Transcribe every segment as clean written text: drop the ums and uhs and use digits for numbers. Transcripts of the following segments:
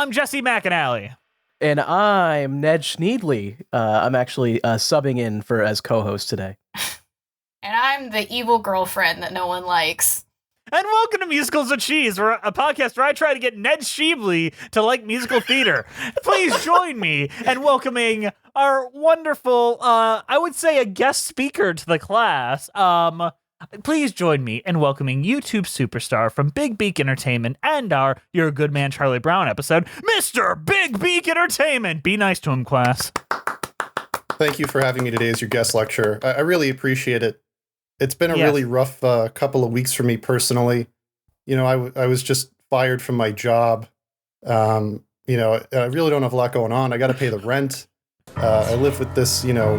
I'm Jesse McAnally. And I'm Ned Schneedley. I'm actually subbing in for as co-host today. And I'm the evil girlfriend that no one likes. And welcome to Musicals with Cheese, a podcast where I try to get Ned Schneedley to like musical theater. Please join me in welcoming our wonderful, I would say a guest speaker to the class. Please join me in welcoming YouTube superstar from Big Beak Entertainment and our You're a Good Man, Charlie Brown episode, Mr. Big Beak Entertainment. Be nice to him, class. Thank you for having me today as your guest lecturer. I really appreciate it. It's been a really rough couple of weeks for me personally. You know, I was just fired from my job. You know, I really don't have a lot going on. I got to pay the rent. I live with this, you know,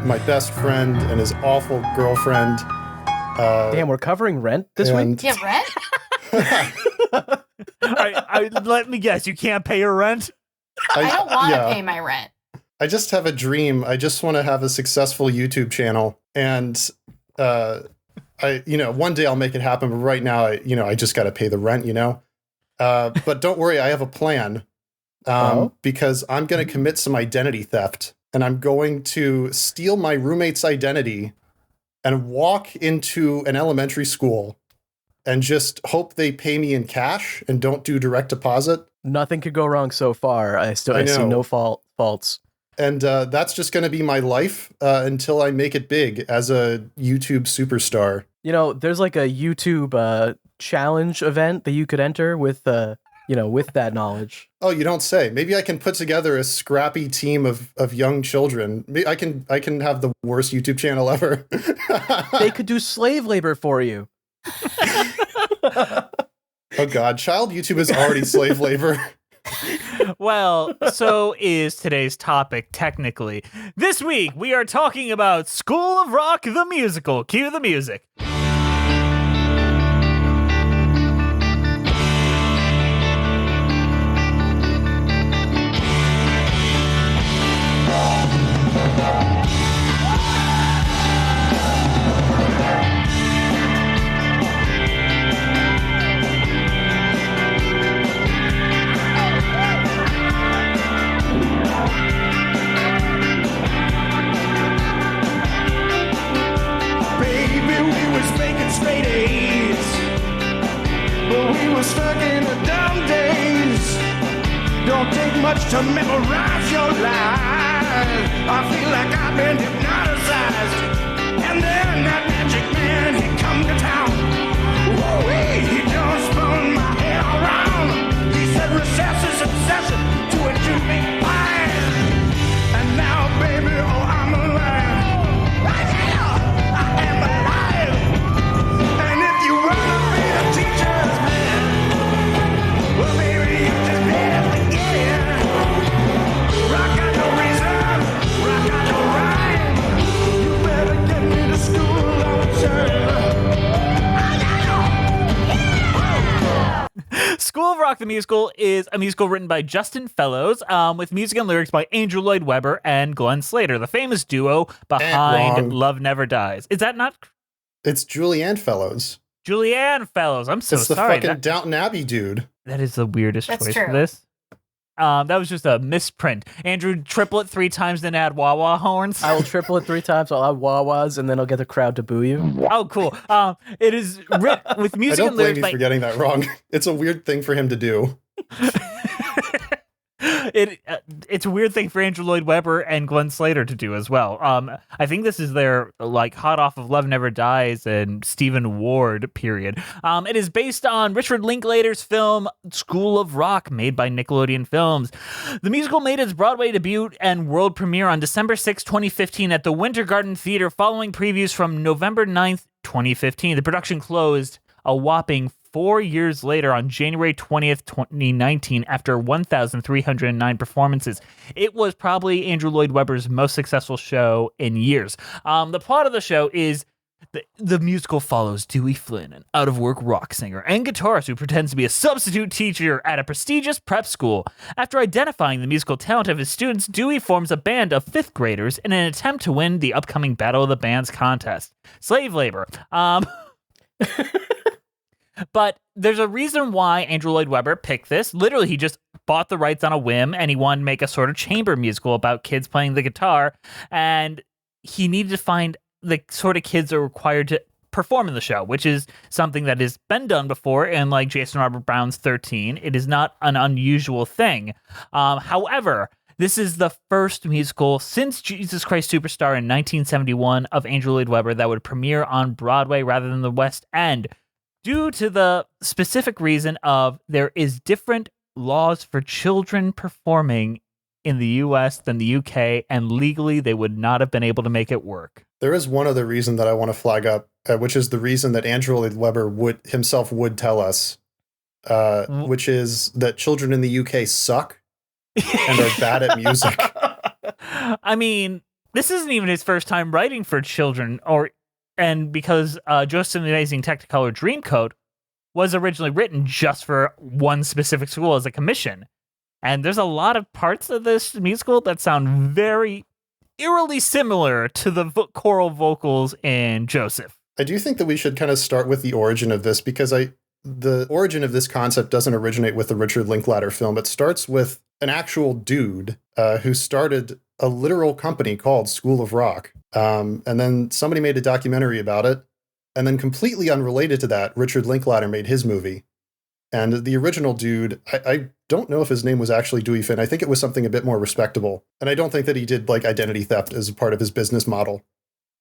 my best friend and his awful girlfriend. Damn, we're covering rent this week? Yeah, rent? Let me guess, you can't pay your rent? I don't want to pay my rent. I just have a dream. I just want to have a successful YouTube channel. And, one day I'll make it happen. But right now, I just got to pay the rent, you know? But don't worry, I have a plan. Because I'm going to commit some identity theft. And I'm going to steal my roommate's identity and walk into an elementary school and just hope they pay me in cash and don't do direct deposit. Nothing could go wrong so far. I see no faults. And that's just going to be my life until I make it big as a YouTube superstar. You know, there's like a YouTube challenge event that you could enter with that knowledge. Oh, you don't say. Maybe I can put together a scrappy team of young children. I can have the worst YouTube channel ever. They could do slave labor for you. Oh God, child YouTube is already slave labor. Well, so is today's topic, technically. This week, we are talking about School of Rock, the musical. Cue the music. Stuck in the dumb days. Don't take much to memorize your life. I feel like I've been hypnotized. And then that magic man, he come to town. Woo-wee, he done spun my head around. He said recess is obsession to a toothpick pie. And now, baby, oh, I'm alive. I am alive. And if you wanna be a teacher's man, well, maybe you just better forget it. Rock got no reason, rock got no rhyme. You better get me to school on time. School of Rock, the musical, is a musical written by Justin Fellows, with music and lyrics by Andrew Lloyd Webber and Glenn Slater, the famous duo behind Love Never Dies. Is that not? It's Juliet Fellows. Julianne Fellows. I'm so sorry. It's the sorry. fucking Downton Abbey dude. That is the weirdest choice true. for this. That was just a misprint. Andrew, triple it 3 times, then add wah-wah horns. I will triple it 3 times. I'll add wah-wahs, and then I'll get the crowd to boo you. Oh, cool. It is written with music I and don't blame lyrics you for getting that wrong. It's a weird thing for him to do. It's a weird thing for Andrew Lloyd Webber and Glenn Slater to do as well. I think this is their hot off of Love Never Dies and Stephen Ward period. It is based on Richard Linklater's film School of Rock, made by Nickelodeon Films. The musical made its Broadway debut and world premiere on December 6, 2015 at the Winter Garden Theater, following previews from November 9th, 2015. The production closed a whopping 4 years later on January 20th, 2019, after 1,309 performances. It was probably Andrew Lloyd Webber's most successful show in years. The plot of the show is the musical follows Dewey Flynn, an out-of-work rock singer and guitarist who pretends to be a substitute teacher at a prestigious prep school. After identifying the musical talent of his students, Dewey forms a band of 5th graders in an attempt to win the upcoming Battle of the Bands contest. Slave labor. But there's a reason why Andrew Lloyd Webber picked this. Literally, he just bought the rights on a whim, and he wanted to make a sort of chamber musical about kids playing the guitar, and he needed to find the sort of kids that are required to perform in the show, which is something that has been done before in like Jason Robert Brown's 13. It is not an unusual thing. However, this is the first musical since Jesus Christ Superstar in 1971 of Andrew Lloyd Webber that would premiere on Broadway rather than the West End, due to the specific reason of there is different laws for children performing in the US than the UK, and legally they would not have been able to make it work. There is one other reason that I want to flag up, which is the reason that Andrew Lloyd Webber would tell us, which is that children in the UK suck and are bad at music. I mean, this isn't even his first time writing for children, and because Joseph and the Amazing Technicolor Dreamcoat was originally written just for one specific school as a commission. And there's a lot of parts of this musical that sound very eerily similar to the choral vocals in Joseph. I do think that we should kind of start with the origin of this, because the origin of this concept doesn't originate with the Richard Linklater film. It starts with an actual dude who started a literal company called School of Rock. And then somebody made a documentary about it. And then completely unrelated to that, Richard Linklater made his movie. And the original dude, I don't know if his name was actually Dewey Finn. I think it was something a bit more respectable. And I don't think that he did like identity theft as a part of his business model.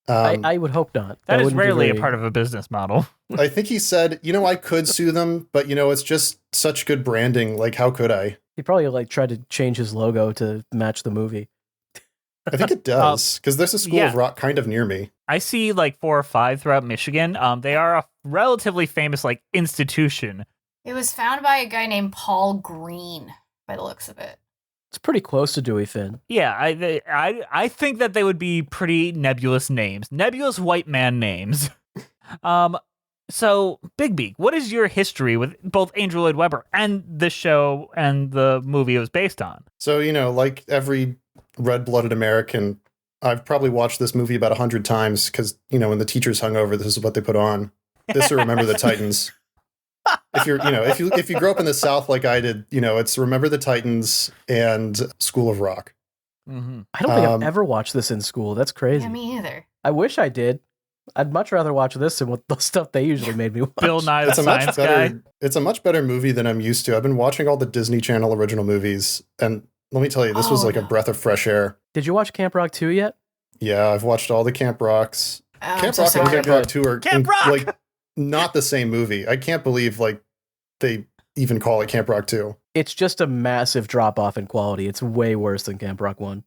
I would hope not. That is rarely a part of a business model. I think he said, I could sue them, but it's just such good branding. Like, how could I? He probably like tried to change his logo to match the movie. I think it does, because there's a School of Rock kind of near me. I see like 4 or 5 throughout Michigan. They are a relatively famous like institution. It was founded by a guy named Paul Green, by the looks of it. It's pretty close to Dewey Finn. Yeah, I think that they would be pretty nebulous names. Nebulous white man names. So, Big Beak, what is your history with both Andrew Lloyd Webber and the show and the movie it was based on? So, like every red-blooded American, I've probably watched this movie about 100 times because, when the teacher's hungover, this is what they put on. This or Remember the Titans. If you're, if you grew up in the South like I did, it's Remember the Titans and School of Rock. Mm-hmm. I don't think I've ever watched this in school. That's crazy. Yeah, me either. I wish I did. I'd much rather watch this than what the stuff they usually made me watch. Bill Nye the Science Guy. It's a much better movie than I'm used to. I've been watching all the Disney Channel original movies, and let me tell you, this was like a breath of fresh air. Did you watch Camp Rock 2 yet? Yeah, I've watched all the Camp Rocks. Camp Rock and Camp Rock 2 are like not the same movie. I can't believe like they even call it Camp Rock 2. It's just a massive drop off in quality. It's way worse than Camp Rock 1.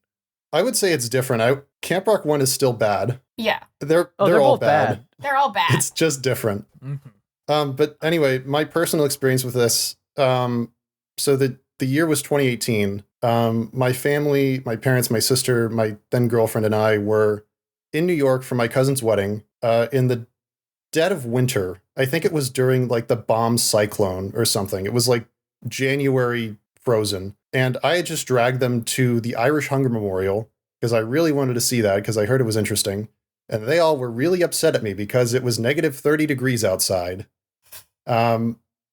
I would say it's different. Camp Rock 1 is still bad. Yeah. They're all bad. They're all bad. It's just different. Mm-hmm. But anyway, my personal experience with this, so the year was 2018. My family, my parents, my sister, my then girlfriend, and I were in New York for my cousin's wedding in the dead of winter. I think it was during like the bomb cyclone or something. It was like January frozen. And I had just dragged them to the Irish Hunger Memorial because I really wanted to see that because I heard it was interesting. And they all were really upset at me because it was negative 30 degrees outside.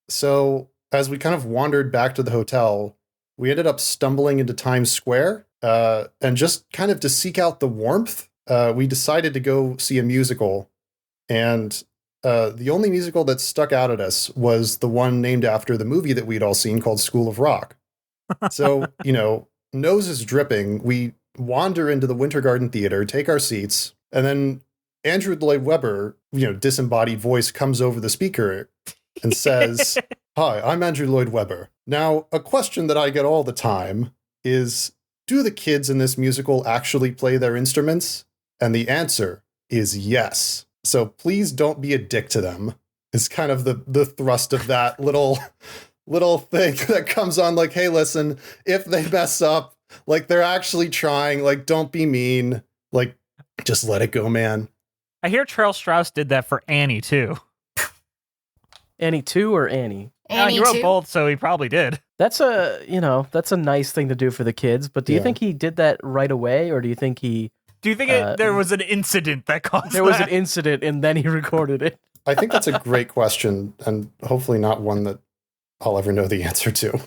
So as we kind of wandered back to the hotel, we ended up stumbling into Times Square. And just kind of to seek out the warmth, we decided to go see a musical. And the only musical that stuck out at us was the one named after the movie that we'd all seen called School of Rock. So, noses dripping, we wander into the Winter Garden Theater, take our seats, and then Andrew Lloyd Webber, disembodied voice comes over the speaker and says, "Hi, I'm Andrew Lloyd Webber. Now, a question that I get all the time is, do the kids in this musical actually play their instruments?" And the answer is yes. So please don't be a dick to them. Is kind of the thrust of that little thing that comes on like, hey, listen, if they mess up, like they're actually trying, like don't be mean, like just let it go, man. I hear Charles Strauss did that for Annie too. Annie 2 or Annie? Annie he wrote too? both, so he probably did. That's a nice thing to do for the kids, but do you think he did that right away, or do you think he... Do you think there was an incident that caused There was an incident and then he recorded it? I think that's a great question, and hopefully not one that I'll ever know the answer to.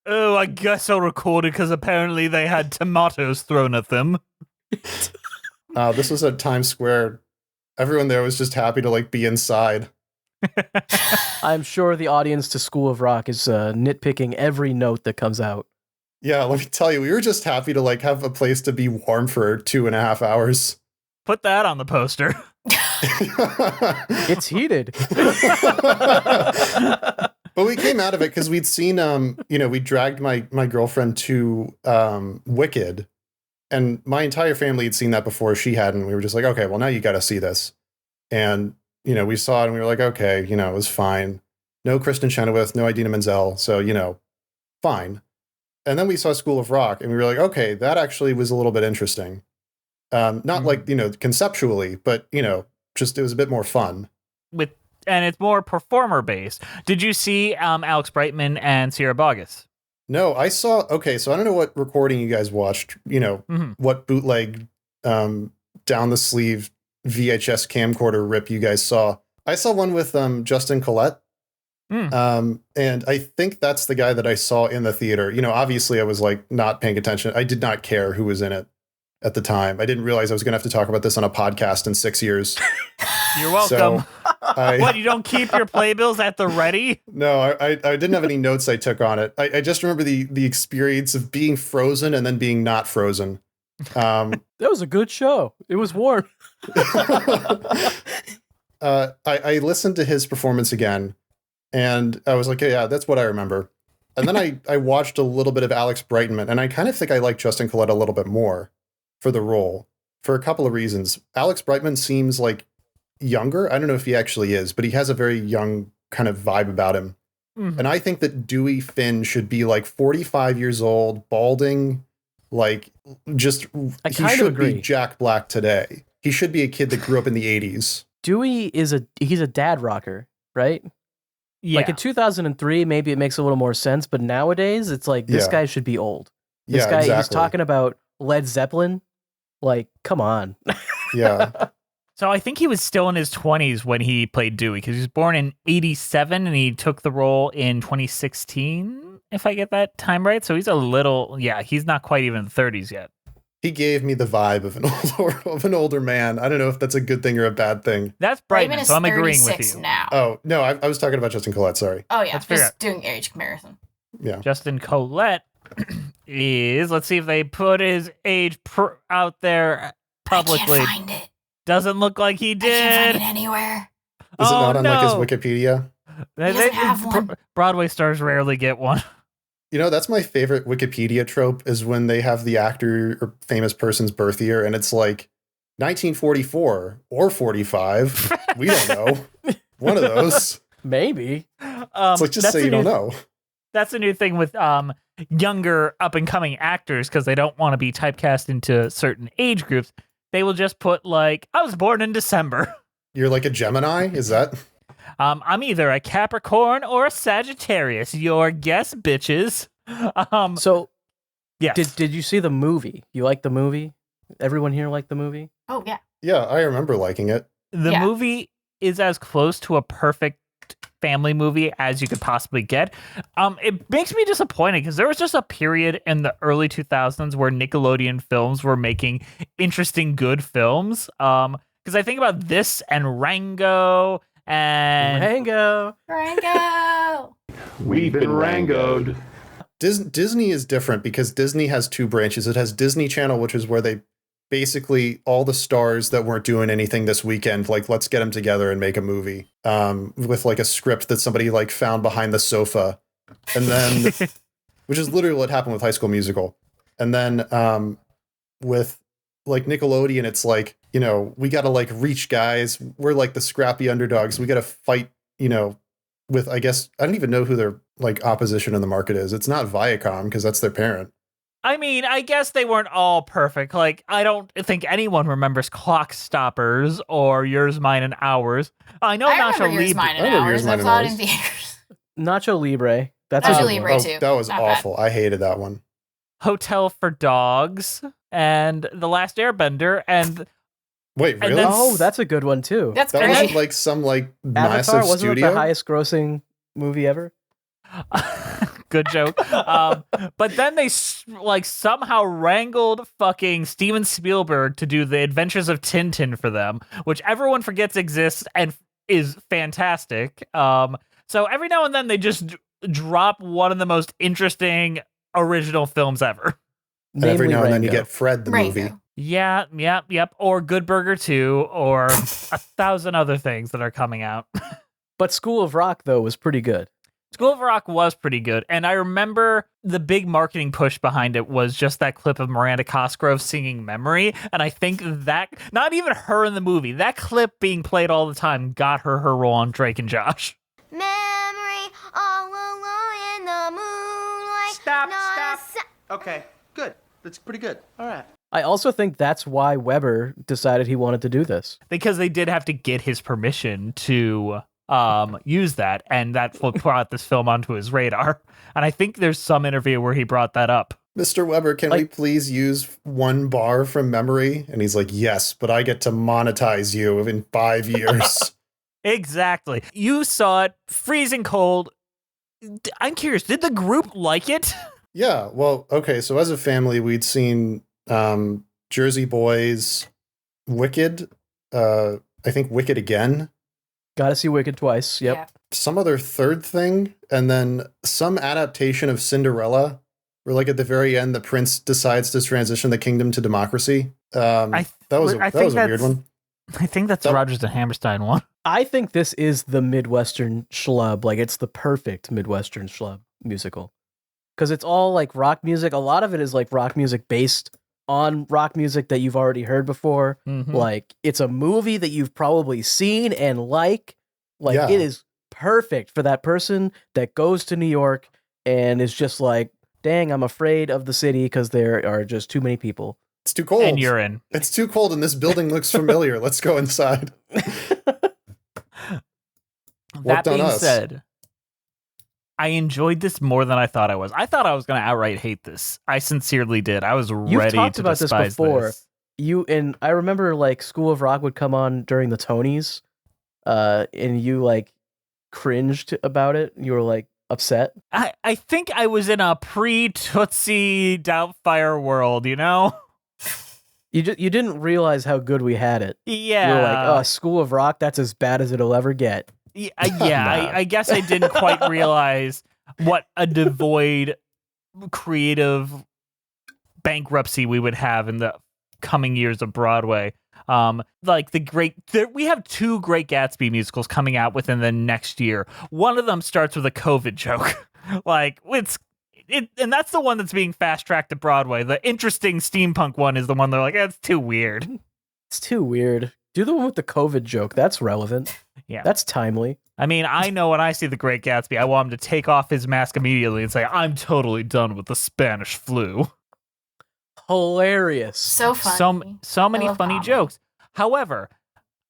Oh, I guess I'll record it because apparently they had tomatoes thrown at them. This was at Times Square. Everyone there was just happy to like be inside. I'm sure the audience to School of Rock is nitpicking every note that comes out. Yeah, let me tell you, we were just happy to like have a place to be warm for 2.5 hours. Put that on the poster. It's heated. But we came out of it because we'd seen, we dragged my girlfriend to Wicked, and my entire family had seen that before she hadn't. We were just like, okay, well, now you got to see this. And, we saw it and we were like, okay, it was fine. No Kristen Chenoweth, no Idina Menzel. So, fine. And then we saw School of Rock and we were like, okay, that actually was a little bit interesting. Not like, conceptually, but, just it was a bit more fun. And it's more performer based. Did you see Alex Brightman and Sierra Boggess? No, I saw. Okay, so I don't know what recording you guys watched. What bootleg down the sleeve VHS camcorder rip you guys saw. I saw one with Justin Collette. And I think that's the guy that I saw in the theater. Obviously I was like not paying attention. I did not care who was in it at the time. I didn't realize I was going to have to talk about this on a podcast in 6 years. You're welcome. So what, you don't keep your playbills at the ready? No, I didn't have any notes I took on it. I just remember the experience of being frozen and then being not frozen. That was a good show. It was warm. I listened to his performance again, and I was like, yeah, that's what I remember. And then I watched a little bit of Alex Brightman, and I kind of think I like Justin Collette a little bit more for the role for a couple of reasons. Alex Brightman seems like younger. I don't know if he actually is, but he has a very young kind of vibe about him. Mm-hmm. And I think that Dewey Finn should be like 45 years old, balding, like just he should be Jack Black today. He should be a kid that grew up in the 80s. Dewey he's a dad rocker, right? Yeah. Like in 2003, maybe it makes a little more sense, but nowadays it's like this guy should be old. This guy, exactly. He's talking about Led Zeppelin. Like, come on. Yeah. So I think he was still in his 20s when he played Dewey, because he was born in 87 and he took the role in 2016, if I get that time right. So he's he's not quite even in the 30s yet. He gave me the vibe of an older man. I don't know if that's a good thing or a bad thing. That's Brightman, so I'm agreeing with you. Now. Oh, no, I was talking about Justin Collette, sorry. Oh, yeah, That's just doing age comparison. Yeah. Justin Collette is, let's see if they put his age out there publicly. I can't find it. Doesn't look like he did. I can't find it anywhere. Is it not on like his Wikipedia? He doesn't have one. Broadway stars rarely get one. That's my favorite Wikipedia trope is when they have the actor or famous person's birth year and it's like 1944 or 45. We don't know. One of those. Maybe. It's like, just say you don't know. That's a new thing with younger up-and-coming actors, because they don't want to be typecast into certain age groups. They will just put, like, I was born in December. You're like a Gemini? Is that? I'm either a Capricorn or a Sagittarius. Your guess, bitches. So, yes. Did you see the movie? You like the movie? Everyone here like the movie? Oh, yeah. Yeah, I remember liking it. The movie is as close to a perfect family movie as you could possibly get. It makes me disappointed because there was just a period in the early 2000s where Nickelodeon films were making interesting, good films. Because I think about this and Rango and Rango. We've been Rangoed. Disney is different because Disney has two branches. It has Disney Channel, which is where they basically all the stars that weren't doing anything this weekend, like, let's get them together and make a movie with like a script that somebody like found behind the sofa. And then, which is literally what happened with High School Musical. And then with like Nickelodeon, it's like, we got to like reach guys. We're like the scrappy underdogs. We got to fight, with, I guess, I don't even know who their like opposition in the market is. It's not Viacom because that's their parent. I mean, I guess they weren't all perfect. Like, I don't think anyone remembers Clock Stoppers or Yours, Mine, and Ours. I know I Nacho remember Yours, Mine, and Ours. I saw it in theaters. Nacho Libre. That's Nacho a Libre too. That was Not awful. I hated that one. Hotel for Dogs and The Last Airbender and Wait, and really? then Oh, that's a good one too. That's That great. wasn't like some like Avatar massive wasn't studio. it the highest grossing movie ever? Good joke. But then they somehow wrangled fucking Steven Spielberg to do The Adventures of Tintin for them, which everyone forgets exists and is fantastic. So every now and then they just drop one of the most interesting original films ever. And every Namely now and then you Rango. get Fred the Rango. movie. Yeah, yep. Or Good Burger 2, or 1,000 other things that are coming out. But School of Rock, though, was pretty good. School of Rock was pretty good, and I remember the big marketing push behind it was just that clip of Miranda Cosgrove singing Memory, and I think that, not even her in the movie, that clip being played all the time got her role on Drake and Josh. Memory all alone in the moonlight. Stop. Okay, good. That's pretty good. All right. I also think that's why Webber decided he wanted to do this. Because they did have to get his permission to use that, and that's what brought this film onto his radar. And I think there's some interview where he brought that up. Mr. Webber, can we please use one bar from Memory? And he's like, yes, but I get to monetize you in 5 years. Exactly. You saw it, freezing cold. I'm curious, did the group like it? Yeah, well, okay, so as a family, we'd seen Jersey Boys, Wicked, I think Wicked again, Gotta see Wicked twice. Yep. Yeah. some other third thing, and then some adaptation of Cinderella, where like at the very end, the prince decides to transition the kingdom to democracy. That was a weird one. I think that's the Rodgers and Hammerstein one. I think this is the Midwestern schlub. Like, it's the perfect Midwestern schlub musical. Because it's all like rock music. A lot of it is like rock music based on rock music that you've already heard before. Mhm. Like, it's a movie that you've probably seen and like. Like, Yeah. it is perfect for that person that goes to New York and is just like, dang, I'm afraid of the city because there are just too many people. It's too cold. And you're in. It's too cold, and this building looks familiar. Let's go inside. That on being us. said, I enjoyed this more than I thought I was. I thought I was going to outright hate this. I sincerely did. I was ready talked to about this despise before. this. You and I remember like School of Rock would come on during the Tonys, and you like cringed about it. You were like upset. I think I was in a pre-Tootsie Doubtfire world, you know? You didn't realize how good we had it. Yeah. You were like, oh, School of Rock, that's as bad as it'll ever get. Yeah, I guess I didn't quite realize what a devoid creative bankruptcy we would have in the coming years of Broadway. Like we have 2 Great Gatsby musicals coming out within the next year. One of them starts with a COVID joke. And that's the one that's being fast tracked to Broadway. The interesting steampunk one is the one they're like, it's too weird. It's too weird. Do the one with the COVID joke. That's relevant. Yeah. That's timely. I mean, I know when I see The Great Gatsby, I want him to take off his mask immediately and say, I'm totally done with the Spanish flu. Hilarious. So funny. So many I love funny comedy. jokes. However,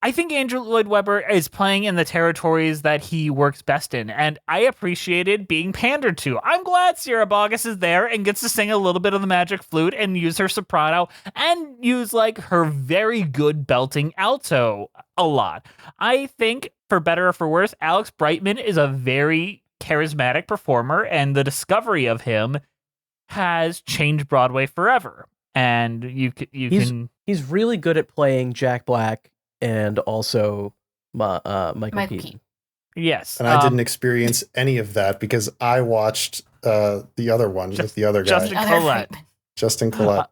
I think Andrew Lloyd Webber is playing in the territories that he works best in, and I appreciated being pandered to. I'm glad Sierra Boggess is there and gets to sing a little bit of the magic flute and use her soprano and use like her very good belting alto a lot. I think, for better or for worse, Alex Brightman is a very charismatic performer, and the discovery of him has changed Broadway forever. And He's really good at playing Jack Black and also Michael Keaton. Yes. And I didn't experience any of that because I watched the other one with the other guy, Justin Collette. Justin Collette.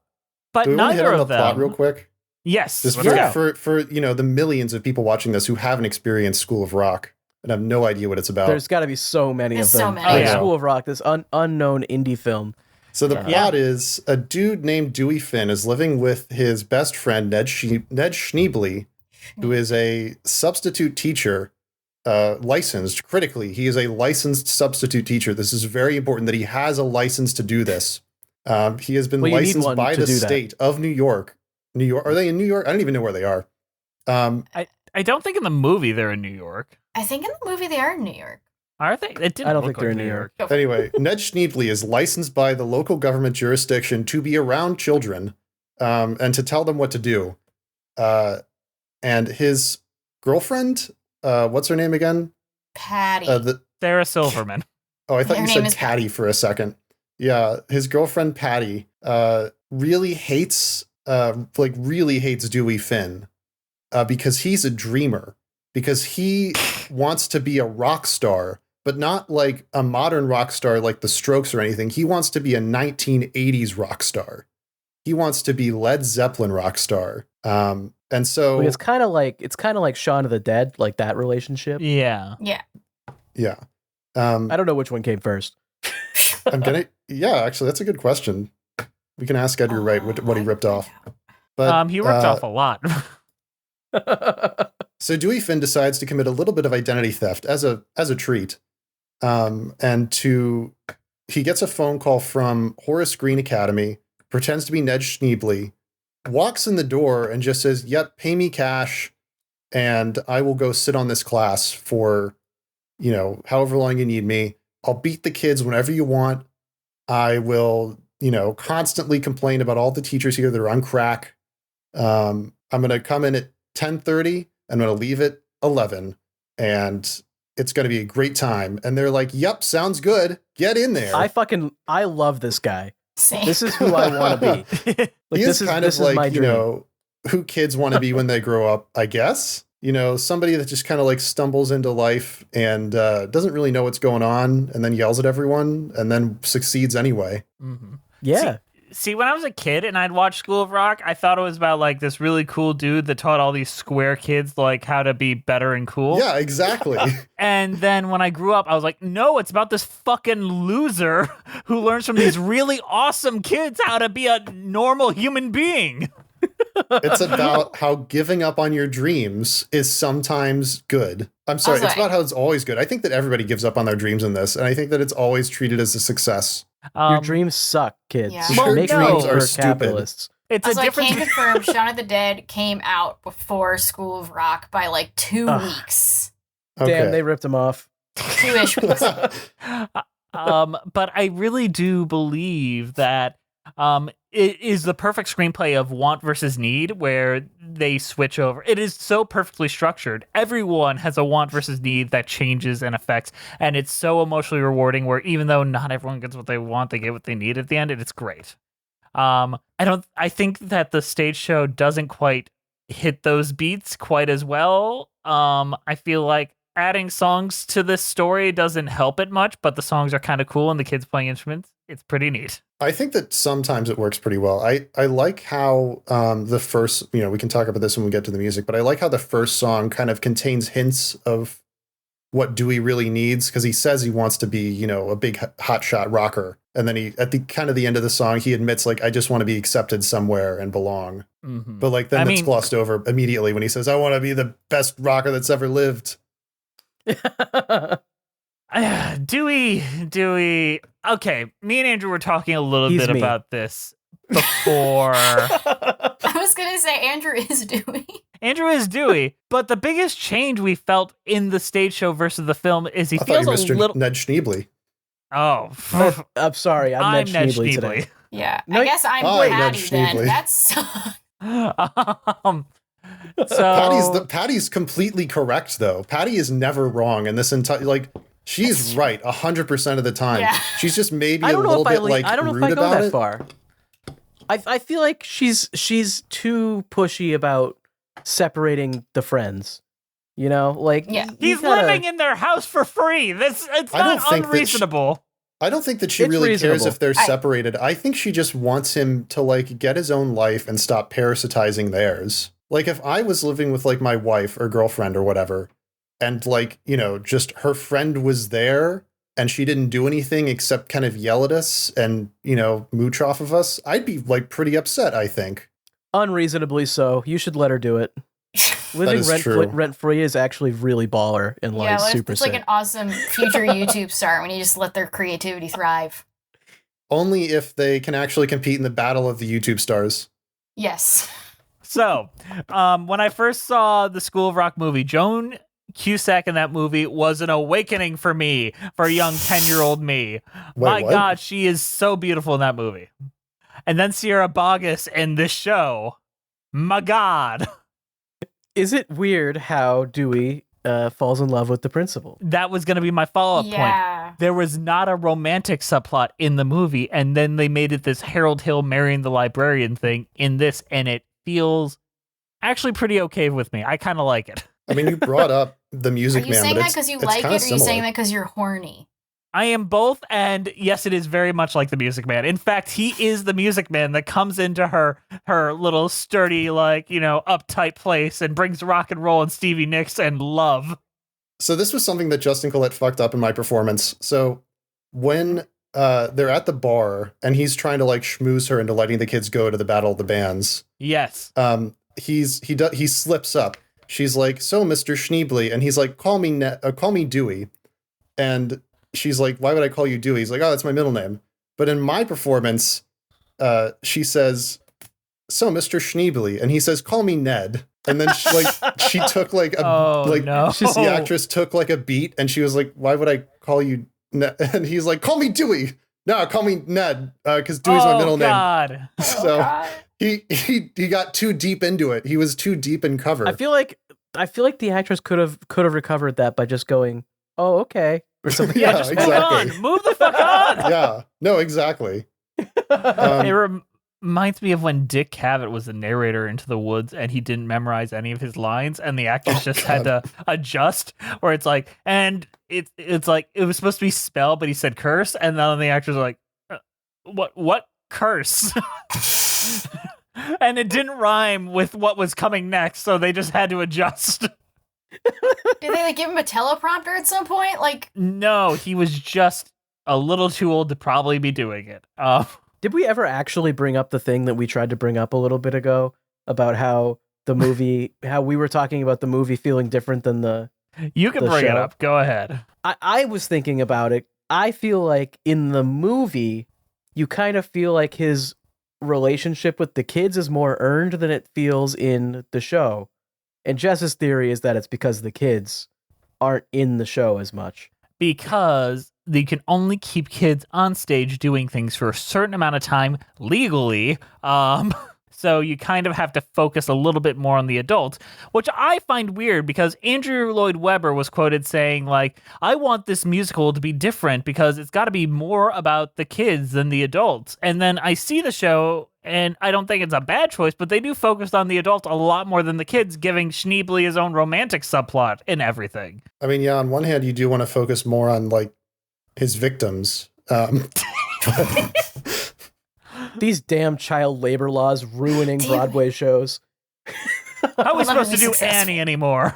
But Do we want to hit neither on the of them. plot real quick? Yes. Just let's go. for the millions of people watching this who haven't experienced School of Rock and have no idea what it's about. There's got to be so many There's of so them. many. Like Yeah. School of Rock, this unknown indie film. So the plot is a dude named Dewey Finn is living with his best friend, Ned Schneebly, who is a substitute teacher, licensed critically. He is a licensed substitute teacher. This is very important that he has a license to do this. He has been Well, you need licensed one by to the do that. state of New York. New York? Are they in New York? I don't even know where they are. I don't think in the movie they're in New York. I think in the movie they are in New York. Are they? It didn't I don't look think they're like in New York. Anyway, Ned Schneebly is licensed by the local government jurisdiction to be around children and to tell them what to do. And his girlfriend, what's her name again? Patty. Sarah Silverman. Oh, I thought Her you name said is Patty for a second. Yeah, his girlfriend Patty really hates Dewey Finn because he's a dreamer, because he wants to be a rock star, but not like a modern rock star like the Strokes or anything. He wants to be a 1980s rock star. He wants to be Led Zeppelin rock star. And so Like, it's kind of like Shaun of the Dead, like that relationship. Yeah. Yeah. yeah. I don't know which one came first. Actually, that's a good question. We can ask Edgar Wright what he ripped off. But He ripped off a lot. So Dewey Finn decides to commit a little bit of identity theft as a treat. He gets a phone call from Horace Green Academy, pretends to be Ned Schneebly, walks in the door and just says, "Yep, pay me cash, and I will go sit on this class for, however long you need me. I'll beat the kids whenever you want. I will, constantly complain about all the teachers here that are on crack. I'm going to come in at 10:30. I'm going to leave at 11, and it's going to be a great time." And they're like, "Yep, sounds good. Get in there." I love this guy. Same. This is who I want to be. Like, He is kind of like, my dream. who kids want to be when they grow up, I guess. Somebody that just kind of like stumbles into life and doesn't really know what's going on, and then yells at everyone and then succeeds anyway. Mm-hmm. Yeah. See, when I was a kid and I'd watch School of Rock, I thought it was about like this really cool dude that taught all these square kids like how to be better and cool. Yeah, exactly. And then when I grew up, I was like, no, it's about this fucking loser who learns from these really awesome kids how to be a normal human being. It's about how giving up on your dreams is sometimes good. I'm sorry, it's about how it's always good. I think that everybody gives up on their dreams in this, and I think that it's always treated as a success. Your dreams suck, kids. Yeah. Your Make dreams dreams are for stupid. capitalists. It's Also, a I different. can confirm Shaun of the Dead came out before School of Rock by like 2 weeks. Damn, they ripped him off. 2-ish weeks. But I really do believe that it is the perfect screenplay of want versus need, where they switch over. It is so perfectly structured. Everyone has a want versus need that changes and affects, and it's so emotionally rewarding, where even though not everyone gets what they want, they get what they need at the end, and it's great. I think that the stage show doesn't quite hit those beats quite as well. I feel like adding songs to this story doesn't help it much, but the songs are kind of cool and the kids playing instruments. It's pretty neat. I think that sometimes it works pretty well. I like how the first, we can talk about this when we get to the music, but I like how the first song kind of contains hints of what Dewey really needs, because he says he wants to be, a big hotshot rocker. And then at the end of the song, he admits, like, I just want to be accepted somewhere and belong. Mm-hmm. But like then that's glossed over immediately when he says, I want to be the best rocker that's ever lived. Dewey. Okay, me and Andrew were talking a little bit about this before. I was going to say Andrew is Dewey. Andrew is Dewey, but the biggest change we felt in the stage show versus the film is he feels a little... Ned Schneebly. Oh. I'm sorry, I'm Ned Schneebly today. Yeah, No, I guess I'm Patty then. That's... So Patty's completely correct, though. Patty is never wrong in this entire, like, she's right 100% of the time. Yeah. She's just maybe a little bit like I don't know rude if I go about that it. far. I feel like she's too pushy about separating the friends. Like he's living in their house for free. It's not unreasonable. I don't think that she really cares if they're separated. I think she just wants him to like get his own life and stop parasitizing theirs. Like if I was living with like my wife or girlfriend or whatever, and like, just her friend was there and she didn't do anything except kind of yell at us and, mooch off of us, I'd be like pretty upset, I think. Unreasonably so. You should let her do it. Living rent free is actually really baller and like super it's like an awesome future YouTube star when you just let their creativity thrive. Only if they can actually compete in the battle of the YouTube stars. Yes. So, when I first saw the School of Rock movie, Joan Cusack in that movie was an awakening for me, for a young 10-year-old me. My God, she is so beautiful in that movie. And then Sierra Boggess in this show. My God. Is it weird how Dewey, falls in love with the principal. That was going to be my follow-up point. There was not a romantic subplot in the movie, and then they made it this Harold Hill marrying the librarian thing in this, and it feels actually pretty okay with me. I kind of like it. I mean, you brought up the Music Man. Are you saying that because you like it, or are you similar. saying that because you're horny? I am both, and yes, it is very much like the Music Man. In fact, he is the Music Man that comes into her little sturdy, like, you know, uptight place and brings rock and roll and Stevie Nicks and love. So this was something that Justin Collette fucked up in my performance. So when they're at the bar and he's trying to like schmooze her into letting the kids go to the Battle of the Bands. Yes. He slips up. She's like, "So, Mr. Schneebly," and he's like, call me Dewey." And she's like, "Why would I call you Dewey?" He's like, "Oh, that's my middle name." But in my performance, she says, "So, Mr. Schneebly," and he says, "Call me Ned." And then she took like a the actress took like a beat, and she was like, "Why would I call you Ned?" And he's like, "Call me Dewey." "No, call me Ned, because Dewey's my middle name. So he got too deep into it. He was too deep in cover. I feel like the actress could have recovered that by just going, "Oh, okay," or something. Yeah, just exactly. Move the fuck on. Yeah, no, exactly. It reminds me of when Dick Cavett was the narrator Into the Woods, and he didn't memorize any of his lines, and the actors just had to adjust. Where it's like, and it's like it was supposed to be spell, but he said curse, and then the actors are like, "What curse?" And it didn't rhyme with what was coming next, so they just had to adjust. Did they like give him a teleprompter at some point? Like, no, he was just a little too old to probably be doing it. Did we ever actually bring up the thing that we tried to bring up a little bit ago about how the movie, how we were talking about the movie feeling different than the You can bring show? it up. Go ahead. I was thinking about it. I feel like in the movie, you kind of feel like his relationship with the kids is more earned than it feels in the show. And Jess's theory is that it's because the kids aren't in the show as much. Because they can only keep kids on stage doing things for a certain amount of time legally. So you kind of have to focus a little bit more on the adults, which I find weird because Andrew Lloyd Webber was quoted saying, like, "I want this musical to be different because it's got to be more about the kids than the adults." And then I see the show, and I don't think it's a bad choice, but they do focus on the adults a lot more than the kids, giving Schneebly his own romantic subplot and everything. I mean, yeah, on one hand, you do want to focus more on, like, his victims. These damn child labor laws ruining Broadway shows. How are we supposed to do Annie anymore?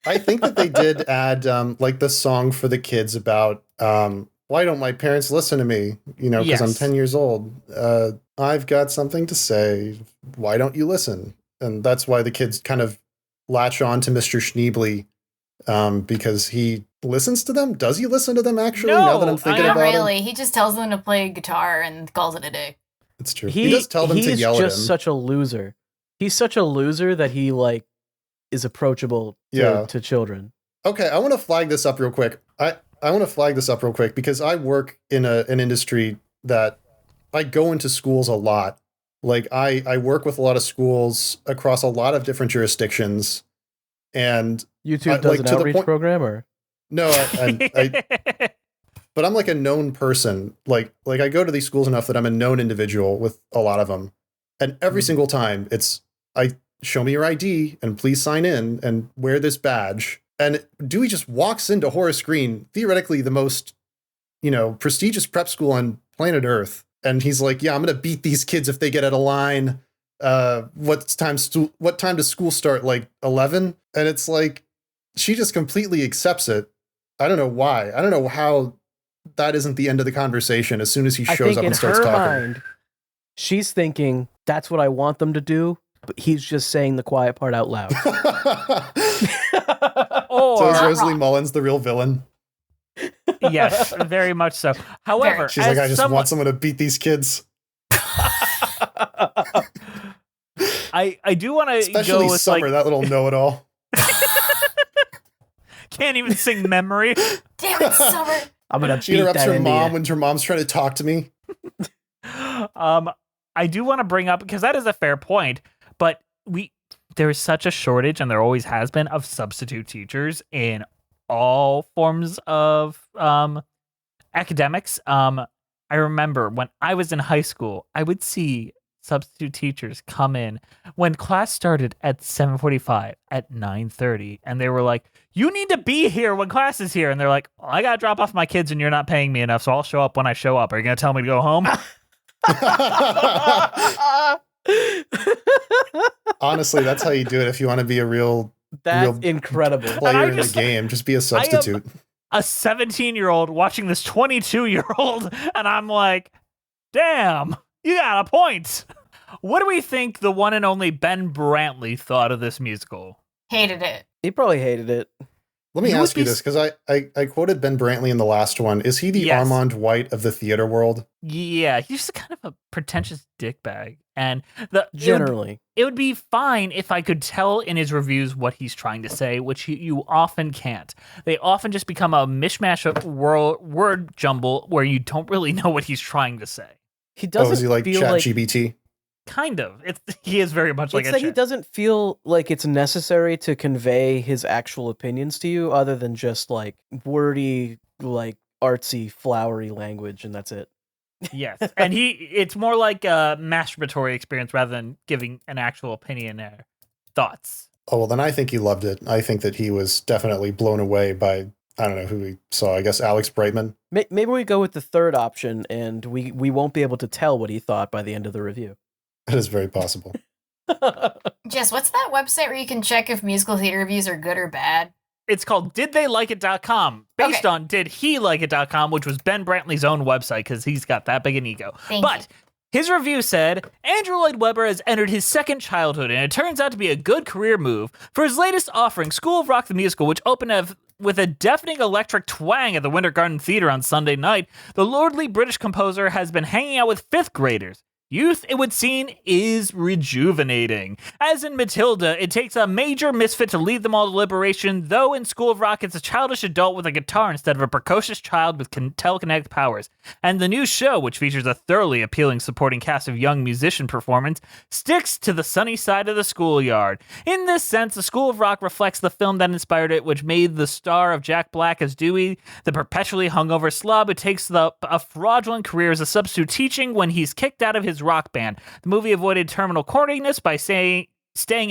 I think that they did add, like, the song for the kids about, why don't my parents listen to me? You know, because I'm 10 years old. I've got something to say. Why don't you listen? And that's why the kids kind of latch on to Mr. Schneebly, because he listens to them. Does he listen to them, actually? No, now that I'm thinking not about really. it? He just tells them to play guitar and calls it a day. It's true. He does tell them to yell at him. He's just such a loser. He's such a loser that he, like, is approachable to children. Okay, I want to flag this up real quick. I want to flag this up real quick because I work in an industry that I go into schools a lot. Like, I work with a lot of schools across a lot of different jurisdictions. And YouTube does an outreach program, or? No, but I'm like a known person. Like I go to these schools enough that I'm a known individual with a lot of them. And every single time show me your ID and please sign in and wear this badge. And Dewey just walks into Horace Green, theoretically the most, prestigious prep school on planet Earth. And he's like, "Yeah, I'm going to beat these kids if they get out of line. What time does school start? Like 11?" And it's like, she just completely accepts it. I don't know why. I don't know how that isn't the end of the conversation as soon as he shows up and starts talking. Mind, she's thinking, that's what I want them to do, but he's just saying the quiet part out loud. So is Rosalie Mullins the real villain? Yes, very much so. However, she's like, "I just want someone to beat these kids." I do want to especially go with Summer, that little know-it-all. Can't even sing Memory. Damn it, Summer. I'm gonna She interrupts her mom when her mom's trying to talk to me. I do want to bring up, because that is a fair point, but there is such a shortage, and there always has been, of substitute teachers in all forms of academics. I remember when I was in high school, I would see substitute teachers come in when class started at 7:45 at 9:30, and they were like, "You need to be here when class is here." And they're like, "I gotta drop off my kids, and you're not paying me enough, so I'll show up when I show up. Are you gonna tell me to go home?" Honestly, that's how you do it if you want to be a real That's incredible. player in the game. Just be a substitute. A 17-year-old watching this 22-year-old, and I'm like, damn, you got a point. What do we think the one and only Ben Brantley thought of this musical? Hated it. He probably hated it. Let me You would ask you be this, because I quoted Ben Brantley in the last one. Is he the Yes. Armand White of the theater world? Yeah, he's just kind of a pretentious dickbag. And Generally. it would be fine if I could tell in his reviews what he's trying to say, which you often can't. They often just become a mishmash of word jumble where you don't really know what he's trying to say. He doesn't Is he like feel like ChatGPT? Kind of. He is very much like it's a that he chat. doesn't feel like it's necessary to convey his actual opinions to you, other than just like wordy, like artsy, flowery language, and that's it. Yes, and it's more like a masturbatory experience rather than giving an actual opinion or thoughts. Oh, well, then I think he loved it. I think that he was definitely blown away by, I don't know who we saw, I guess Alex Brightman. Maybe we go with the third option, and we won't be able to tell what he thought by the end of the review. That is very possible. Jess, what's that website where you can check if musical theater reviews are good or bad? It's called didtheylikeit.com, based Okay. on didhelikeit.com, which was Ben Brantley's own website because he's got that big an ego. Thank But his review said, Andrew Lloyd Webber has entered his second childhood, and it turns out to be a good career move. For his latest offering, School of Rock the Musical, which opened with a deafening electric twang at the Winter Garden Theater on Sunday night, the lordly British composer has been hanging out with fifth graders. Youth, it would seem, is rejuvenating. As in Matilda, it takes a major misfit to lead them all to liberation, though in School of Rock, it's a childish adult with a guitar instead of a precocious child with telekinetic powers. And the new show, which features a thoroughly appealing supporting cast of young musician performance, sticks to the sunny side of the schoolyard. In this sense, the School of Rock reflects the film that inspired it, which made the star of Jack Black as Dewey, the perpetually hungover slob who takes a fraudulent career as a substitute teaching when he's kicked out of his rock band. The movie avoided terminal corniness by staying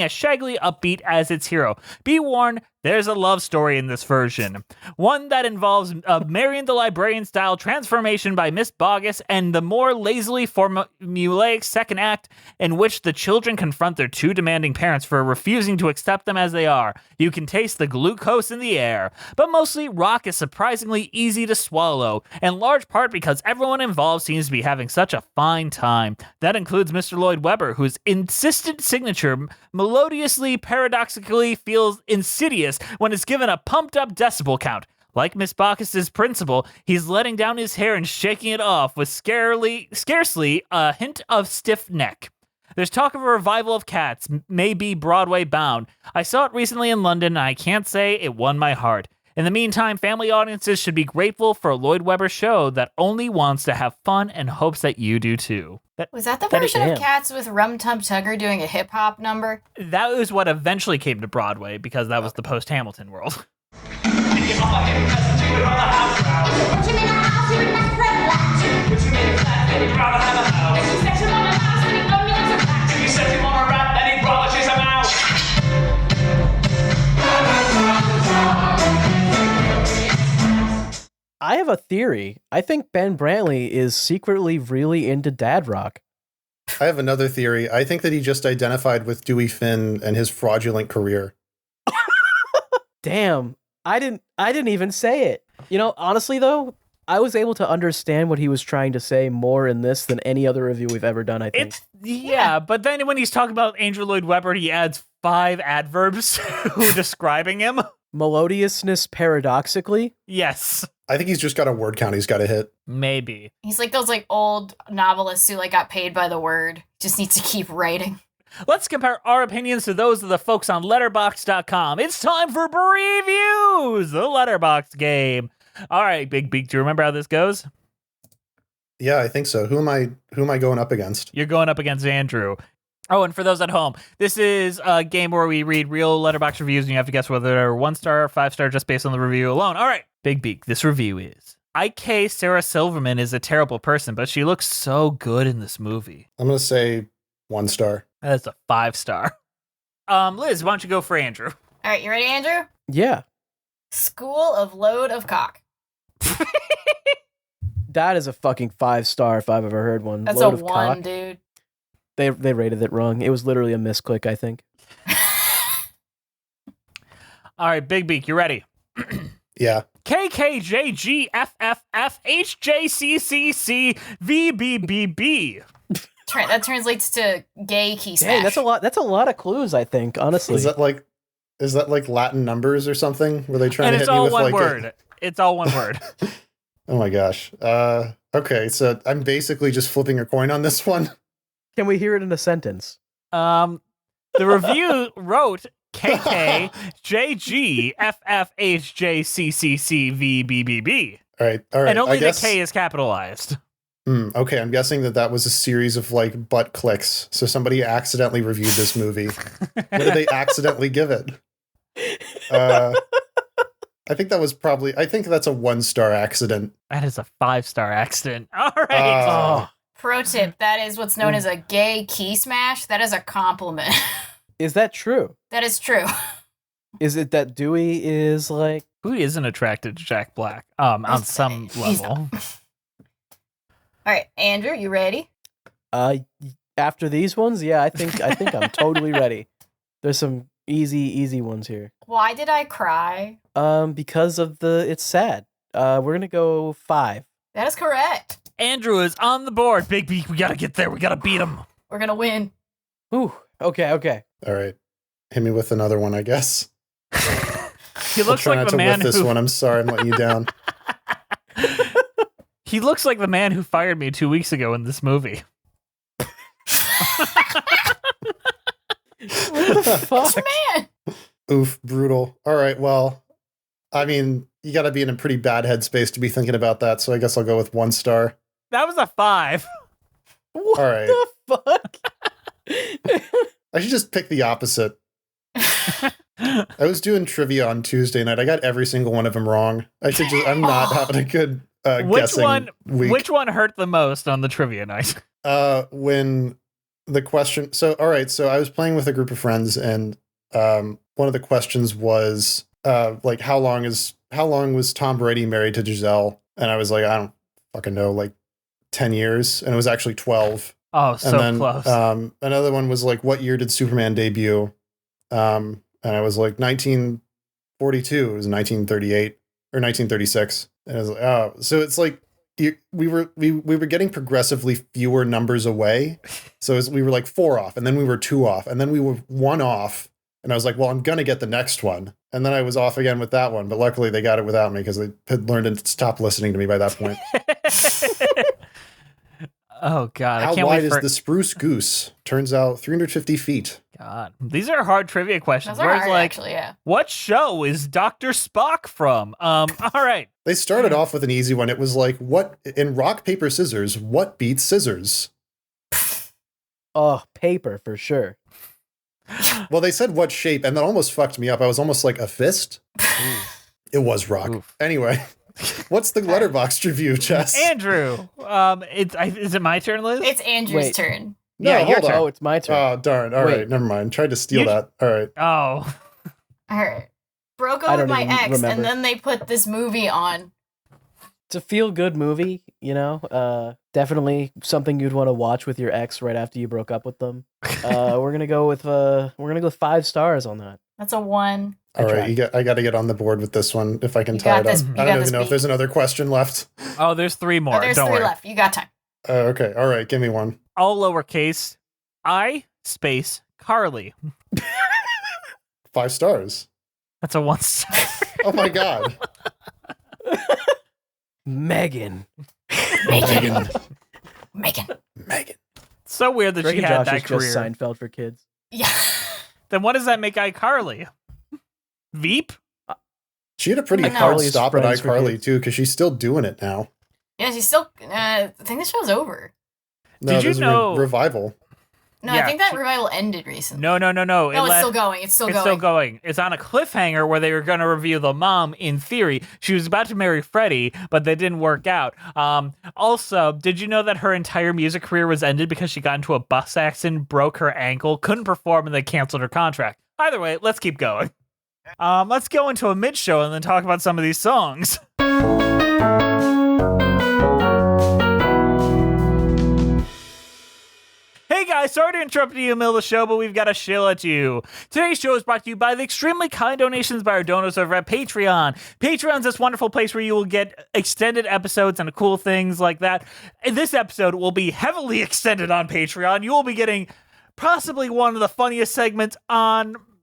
as shaggily upbeat as its hero. Be warned, there's a love story in this version. One that involves a Marion the Librarian-style transformation by Miss Bogus and the more lazily formulaic second act in which the children confront their too demanding parents for refusing to accept them as they are. You can taste the glucose in the air. But mostly, Rock is surprisingly easy to swallow, in large part because everyone involved seems to be having such a fine time. That includes Mr. Lloyd Webber, whose insistent signature melodiously, paradoxically feels insidious when it's given a pumped-up decibel count. Like Miss Bacchus's principal, he's letting down his hair and shaking it off with scarcely a hint of stiff neck. There's talk of a revival of Cats, maybe Broadway bound. I saw it recently in London, and I can't say it won my heart. In the meantime, family audiences should be grateful for a Lloyd Webber show that only wants to have fun and hopes that you do too. Was that the That is version of him. Cats with Rum Tum Tugger doing a hip hop number? That was what eventually came to Broadway because that was the post-Hamilton world. Put him in a house, he would never play flat. You set him on a mouse when he don't need to flat. I have a theory. I think Ben Brantley is secretly really into dad rock. I have another theory. I think that he just identified with Dewey Finn and his fraudulent career. Damn, I didn't even say it. You know, honestly though, I was able to understand what he was trying to say more in this than any other review we've ever done, I think. Yeah, but then when he's talking about Andrew Lloyd Webber, he adds 5 adverbs describing him. Melodiousness paradoxically. Yes, I think he's just got a word count he's got to hit. maybe. He's like those like old novelists who like got paid by the word. Just needs to keep writing. Let's compare our opinions to those of the folks on Letterboxd.com. It's time for previews, the Letterboxd game. All right, Big Beak, do you remember how this goes? Yeah, I think so. Who am I going up against? You're going up against Andrew. Oh, and for those at home, this is a game where we read real letterbox reviews, and you have to guess whether they're 1 star or 5 star just based on the review alone. All right, Big Beak. This review is: IK Sarah Silverman is a terrible person, but she looks so good in this movie. I'm gonna say 1 star. That's a 5 star. Liz, why don't you go for Andrew? All right, you ready, Andrew? Yeah, School of Load of Cock. that is a fucking 5-star if I've ever heard one. That's Load a of 1, cock. dude. They rated it wrong. It was literally a misclick, I think. All right, Big Beak, you ready? Yeah. KKJGFFFHJCCCVBBB. That translates to gay key smash. Dang, that's a lot. That's a lot of clues, I think. Honestly, Is that like Latin numbers or something? Were they trying And to it's hit me all with one like word. It's all one word. Oh my gosh. Okay, so I'm basically just flipping a coin on this one. can we hear it in a sentence? The review wrote KKJGFFHJCCCVBBB. All right. And only I guess, the K is capitalized. Okay, I'm guessing that was a series of like butt clicks. So somebody accidentally reviewed this movie. What did they accidentally give it? I think that's a 1-star accident. That is a 5-star accident. All right. Oh. Pro tip, that is what's known as a gay key smash. That is a compliment. Is that true? That is true. Is it that Dewey is like? Who isn't attracted to Jack Black? On some he's level. All right, Andrew, you ready? After these ones, yeah, I think I'm totally ready. There's some easy ones here. Why did I cry? Because of it's sad. We're gonna go 5. That is correct. Andrew is on the board. Big Beak, we gotta get there. We gotta beat him. We're gonna win. Ooh, okay. All right. Hit me with another one, I guess. He looks Try like not the to man whiff this who one. I'm sorry I'm letting you down. he looks like the man who fired me 2 weeks ago in this movie. What the fuck? Man. Oof, brutal. All right, well, I mean, you got to be in a pretty bad headspace to be thinking about that, so I guess I'll go with 1 star. That was a 5. What All right. the fuck? I should just pick the opposite. I was doing trivia on Tuesday night. I got every single one of them wrong. I'm not having a good guessing week. Which one hurt the most on the trivia night? When the question, all right, so I was playing with a group of friends, and one of the questions was like how long was Tom Brady married to Giselle? And I was like, I don't fucking know, like 10 years, and it was actually 12. Oh, so and then, close. Another one was like, what year did Superman debut? And I was like 1942. It was 1938 or 1936. And I was like, oh, so it's like we were getting progressively fewer numbers away. So we were like 4 off, and then we were 2 off, and then we were 1 off. And I was like, well, I'm gonna get the next one. And then I was off again with that one, but luckily they got it without me because they had learned to stop listening to me by that point. Oh God! I How can't wide wait is for the spruce goose? Turns out 350 feet. God. These are hard trivia questions. Those are Where it's hard, like, actually, yeah. what show is Dr. Spock from? All right. They started off with an easy one. It was like, what in rock, paper, scissors, what beats scissors? Oh, paper for sure. Well, they said what shape, and that almost fucked me up. I was almost like a fist. It was rock. Oof. Anyway, what's the letterbox review, Jess? Andrew. Is it my turn, Liz? It's Andrew's Wait. turn. No, yeah, your hold on. turn. Oh, it's my turn. Oh, darn. All Wait. right, never mind. Tried to steal You- that. All right. Oh. All right. Broke I up with don't my even ex, remember. and then they put this movie on. It's a feel-good movie, you know. Definitely something you'd want to watch with your ex right after you broke up with them. We're gonna go with 5 stars on that. That's a 1. All right, tried. I got to get on the board with this one if I can You tie got it up. this. You I got don't this, even know if Beak. there's another question left. Oh, there's 3 more. Oh, there's Don't 3 worry. left. You got time. Okay, all right, give me one. All lowercase. I space Carly. 5 stars. That's a 1 star. Oh my god. Megan. Megan. Megan. Megan. So weird that Drake she and had Josh that is career. just Seinfeld for kids. Yeah. Then what does that make iCarly? Veep? She had a pretty I hard iCarly is stop at Friends for iCarly Kids. too, because she's still doing it now. Yeah, she's still. I think the show's over. No, Did you there's a know- revival. No, Yeah, I think that revival ended recently. No. No, it's still going. It's still going. It's on a cliffhanger where they were going to reveal the mom. In theory, she was about to marry Freddie, but they didn't work out. Also, did you know that her entire music career was ended because she got into a bus accident, broke her ankle, couldn't perform, and they canceled her contract? Either way, let's keep going. Let's go into a mid-show and then talk about some of these songs. Hey guys, sorry to interrupt you in the middle of the show, but we've got a shill at you. Today's show is brought to you by the extremely kind donations by our donors over at Patreon. Patreon's this wonderful place where you will get extended episodes and cool things like that. And this episode will be heavily extended on Patreon. You will be getting possibly one of the funniest segments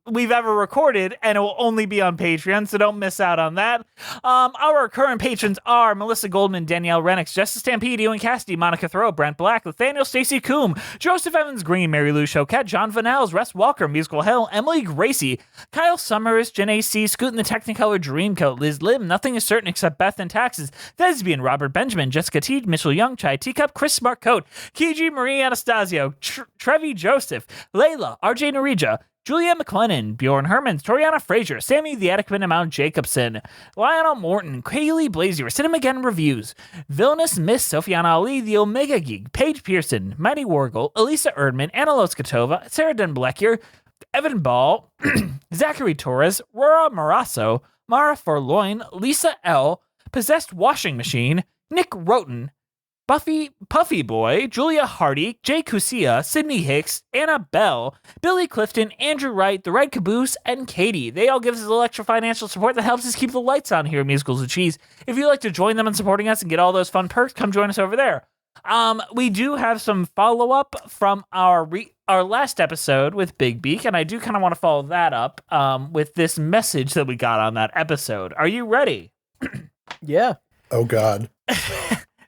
we've ever recorded, and it will only be on Patreon, so don't miss out on that. Our current patrons are Melissa Goldman, Danielle Renix, Justice Stampede, Ewan Cassidy, Monica Thoreau, Brent Black, Nathaniel Stacey Coombe, Joseph Evans Green, Mary Lou Choquette, John Vanels, Russ Walker, Musical Hell, Emily Gracie, Kyle Summers, Janae C, Scoot in the Technicolor Dreamcoat, Liz Lim, Nothing is Certain Except Beth and Taxes, Thespian, Robert Benjamin, Jessica Teed, Mitchell Young, Chai Teacup, Chris Smartcoat, Kiji Marie Anastasio, Trevi Joseph, Layla, RJ Narija, Juliet McLennan, Bjorn Hermans, Toriana Frazier, Sammy the Atticman Amount Jacobson, Lionel Morton, Kaylee Blazier, Cinema Again Reviews, Villainous Miss, Sophiana Ali, The Omega Geek, Paige Pearson, Mighty Wargle, Elisa Erdman, Anna Loskatova, Sarah Dunbleckier, Evan Ball, Zachary Torres, Rora Marasso, Mara Forloin, Lisa L., Possessed Washing Machine, Nick Roten, Puffy Boy, Julia Hardy, Jay Kusia, Sydney Hicks, Anna Bell, Billy Clifton, Andrew Wright, The Red Caboose, and Katie. They all give us extra financial support that helps us keep the lights on here at Musicals with Cheese. If you'd like to join them in supporting us and get all those fun perks, come join us over there. We do have some follow-up from our last episode with Big Beak, and I do kind of want to follow that up with this message that we got on that episode. Are you ready? Yeah. Oh, God.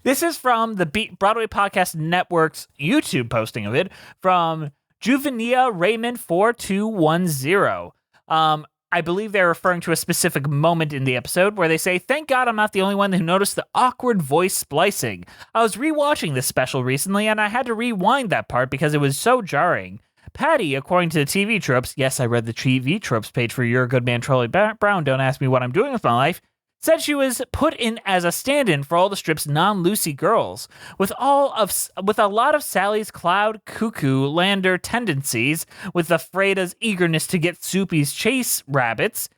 This is from the Broadway Podcast Network's YouTube posting of it from Juvenia Raymond 4210. I believe they're referring to a specific moment in the episode where they say, "Thank God I'm not the only one who noticed the awkward voice splicing. I was rewatching this special recently and I had to rewind that part because it was so jarring. Patty, according to the TV Tropes," yes, I read the TV Tropes page for You're a Good Man, Charlie Brown, don't ask me what I'm doing with my life, said she was put in as a stand-in for all the strip's non-Lucy girls. With a lot of Sally's cloud cuckoo lander tendencies, with the Freda's eagerness to get Soupy's chase rabbits,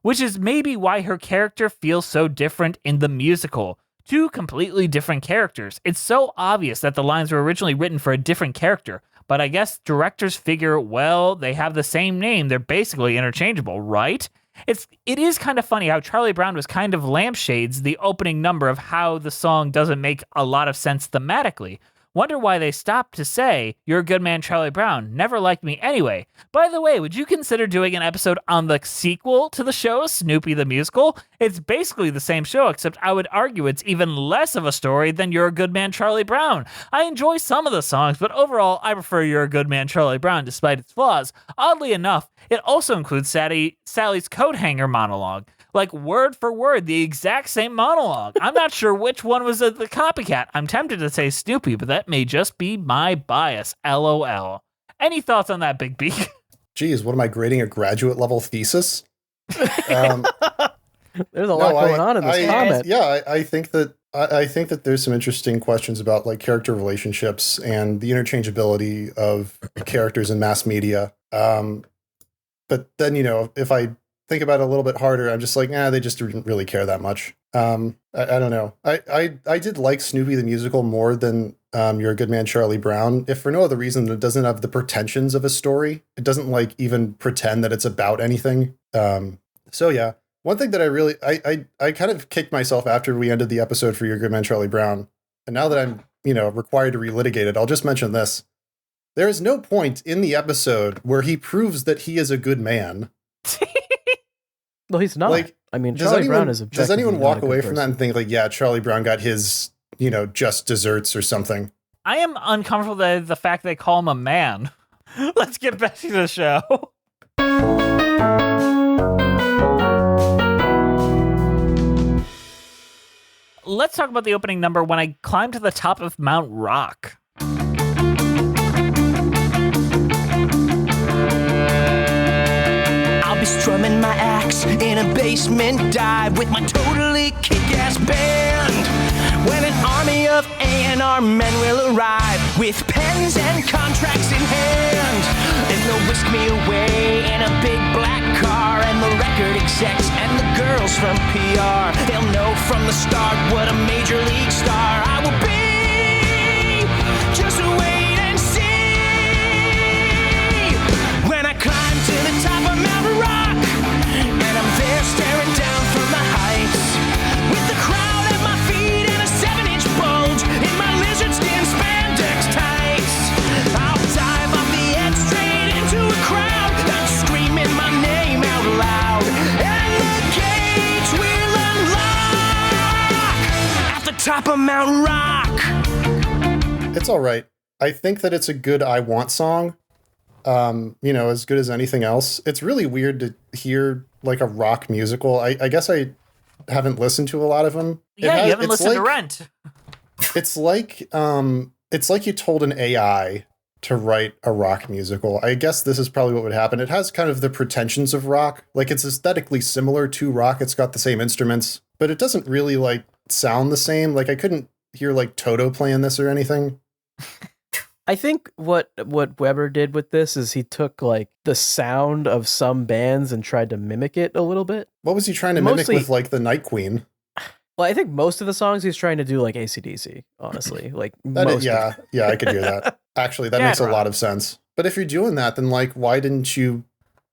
which is maybe why her character feels so different in the musical. Two completely different characters. It's so obvious that the lines were originally written for a different character, but I guess directors figure, well, they have the same name, they're basically interchangeable, right? It is kind of funny how Charlie Brown was kind of lampshades the opening number of how the song doesn't make a lot of sense thematically. Wonder why they stopped to say, "You're a good man, Charlie Brown. Never liked me anyway." By the way, would you consider doing an episode on the sequel to the show, Snoopy the Musical? It's basically the same show, except I would argue it's even less of a story than You're a Good Man, Charlie Brown. I enjoy some of the songs, but overall, I prefer You're a Good Man, Charlie Brown, despite its flaws. Oddly enough, it also includes Sally's coat hanger monologue. Like, word for word, the exact same monologue. I'm not sure which one was the copycat. I'm tempted to say Snoopy, but that may just be my bias. LOL. Any thoughts on that, Big Beak? Geez, what am I grading, a graduate level thesis? There's a lot going on in this comment. Yeah, I think that there's some interesting questions about like character relationships and the interchangeability of characters in mass media. But then, if I think about it a little bit harder, I'm just like, they just didn't really care that much. I don't know. I did like Snoopy the Musical more than You're a Good Man, Charlie Brown, if for no other reason than it doesn't have the pretensions of a story. It doesn't like even pretend that it's about anything. So yeah, one thing that I kind of kicked myself after we ended the episode for You're a Good Man, Charlie Brown. And now that I'm, required to relitigate it, I'll just mention this. There is no point in the episode where he proves that he is a good man. Well, he's not. Like, I mean, Charlie Brown is objectively does anyone not walk a good away from that person. and think like, yeah, Charlie Brown got his, just desserts or something? I am uncomfortable with the fact they call him a man. Let's get back to the show. Let's talk about the opening number, When I Climbed to the Top of Mount Rock. strumming my axe in a basement dive with my totally kick-ass band. When an army of A&R men will arrive with pens and contracts in hand, and they'll whisk me away in a big black car, and the record execs and the girls from PR, they'll know from the start what a major league star I will be. Just wait and see. When I climb to the top of Mount Rock, and I'm there staring down from the heights, with the crowd at my feet and a 7-inch bulge in my lizard skin spandex tights, I'll dive off the edge straight into a crowd that's screaming my name out loud, and the gates will unlock at the top of Mount Rock. It's all right. I think that it's a good I Want song. As good as anything else. It's really weird to hear like a rock musical. I guess I haven't listened to a lot of them. Yeah, you haven't listened to Rent. It's like you told an AI to write a rock musical. I guess this is probably what would happen. It has kind of the pretensions of rock. Like it's aesthetically similar to rock. It's got the same instruments, but it doesn't really like sound the same. Like I couldn't hear like Toto playing this or anything. I think what Webber did with this is he took like the sound of some bands and tried to mimic it a little bit. What was he trying to mimic with like the Night Queen? Well, I think most of the songs he's trying to do like AC/DC, honestly. Like most I could hear that. Actually, that makes a lot of sense. But if you're doing that, then like why didn't you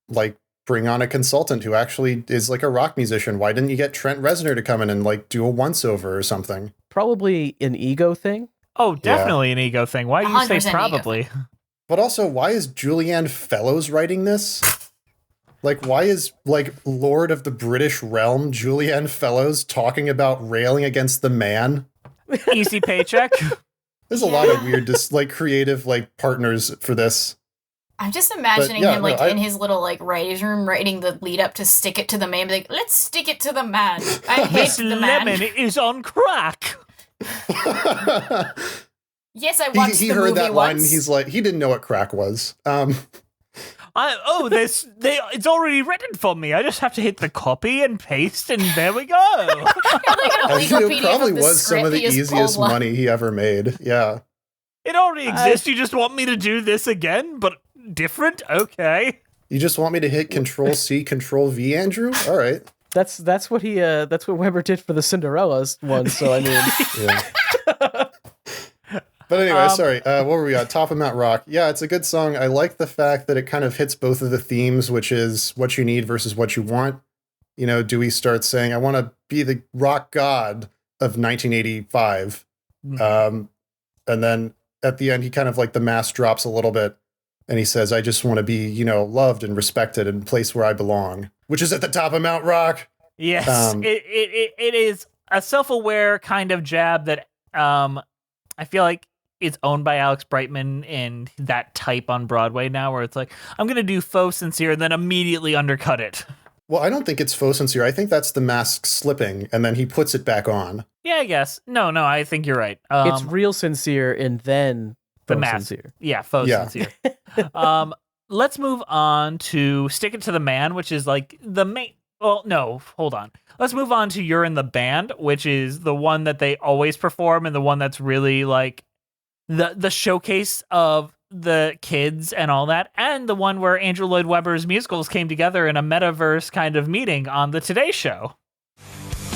like bring on a consultant who actually is like a rock musician? Why didn't you get Trent Reznor to come in and like do a once-over or something? Probably an ego thing. Oh, definitely an ego thing. Why do you say probably? But also, why is Julianne Fellows writing this? Like, why is, like, Lord of the British Realm Julianne Fellows talking about railing against the man? Easy paycheck. There's a lot of weird, like, creative, like, partners for this. I'm just imagining him, like, in his little, like, writing room, writing the lead up to Stick It to the Man. Be like, let's stick it to the man. I hate this the man. lemon is on crack. Yes, I watched he the heard movie that once. line and he's like, he didn't know what crack was. It's already written for me. I just have to hit the copy and paste, and there we go. It probably was some of the easiest money he ever made. Yeah. It already exists. You just want me to do this again, but different? Okay. You just want me to hit Control-C, Control-V, Andrew? All right. That's what Webber did for the Cinderella's one. So I mean, yeah. But anyway, sorry. What were we at? Top of Mount Rock. Yeah, it's a good song. I like the fact that it kind of hits both of the themes, which is what you need versus what you want. You know, Dewey starts saying, "I want to be the rock god of 1985," and then at the end, he kind of like the mask drops a little bit, and he says, "I just want to be, you know, loved and respected and placed where I belong," which is at the top of Mount Rock. Yes, it is a self-aware kind of jab that I feel like it's owned by Alex Brightman and that type on Broadway now, where it's like, I'm going to do faux sincere and then immediately undercut it. Well, I don't think it's faux sincere. I think that's the mask slipping and then he puts it back on. Yeah, I guess. No, I think you're right. it's real sincere and then the faux mask. sincere. Yeah, faux sincere. Let's move on to Stick It to the Man, which is like the main... Well, no, hold on. Let's move on to You're in the Band, which is the one that they always perform and the one that's really like the showcase of the kids and all that, and the one where Andrew Lloyd Webber's musicals came together in a metaverse kind of meeting on the Today Show.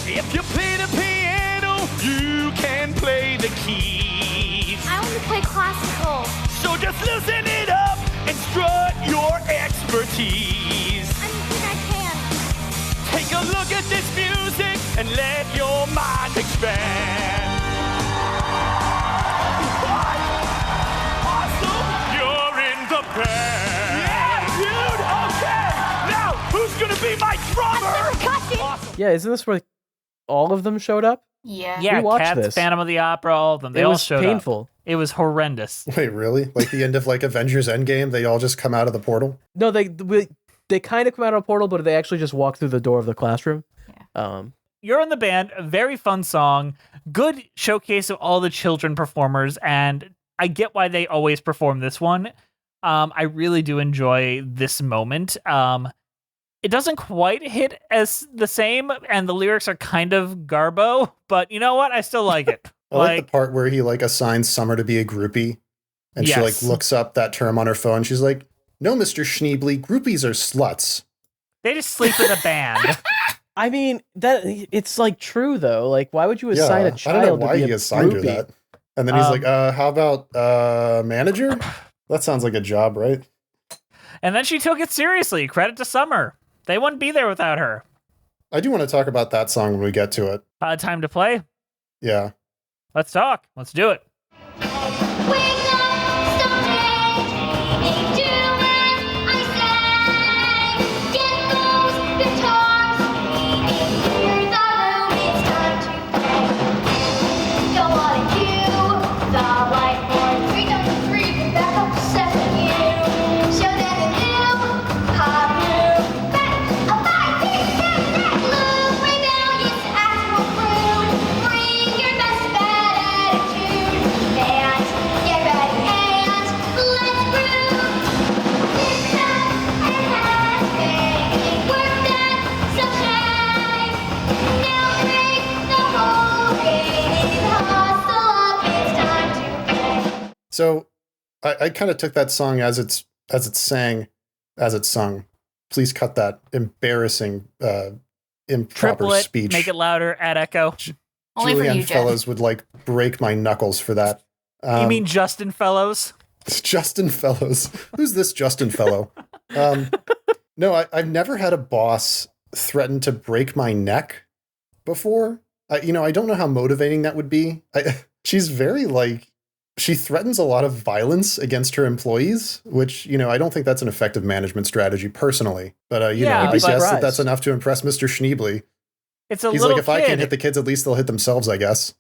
If you play the piano, you can play the keys. I want to play classical. So just loosen it up and strut your expertise. I don't think I can. Take a look at this music and let your mind expand. What? Awesome! You're in the band. Yeah, dude. Okay. Now, who's gonna be my drummer? Awesome. Yeah, isn't this where all of them showed up? Yeah. Yeah, We watched Cats, this. Phantom of the Opera, all of them. They It all was showed painful. up. It was horrendous. Wait, really? Like the end of like Avengers Endgame, they all just come out of the portal? No, they kind of come out of a portal, but they actually just walk through the door of the classroom. Yeah. You're in the Band, a very fun song, good showcase of all the children performers, and I get why they always perform this one. I really do enjoy this moment. it doesn't quite hit as the same, and the lyrics are kind of garbo, but you know what? I still like it. I like the part where he like assigns Summer to be a groupie, and she like looks up that term on her phone. She's like, "No, Mr. Schneebly, groupies are sluts. They just sleep with a band." I mean, that it's like true though. Like, why would you assign a child? I don't know why to be he assigned her groupie? that. And then he's like, how about manager? That sounds like a job, right? And then she took it seriously. Credit to Summer. They wouldn't be there without her. I do want to talk about that song when we get to it. Time to play? Yeah. Let's talk. Let's do it. So I kind of took that song as it's sung. Please cut that embarrassing improper Triplet, speech. Make it louder, add echo. Only for you, Julianne Fellows would like break my knuckles for that. You mean Justin Fellows? Justin Fellows. Who's this Justin Fellow? No, I've never had a boss threaten to break my neck before. I don't know how motivating that would be. She's very she threatens a lot of violence against her employees, which, I don't think that's an effective management strategy personally. But, I guess that's enough to impress Mr. Schneebly. He's like, if I can't hit the kids, at least they'll hit themselves, I guess.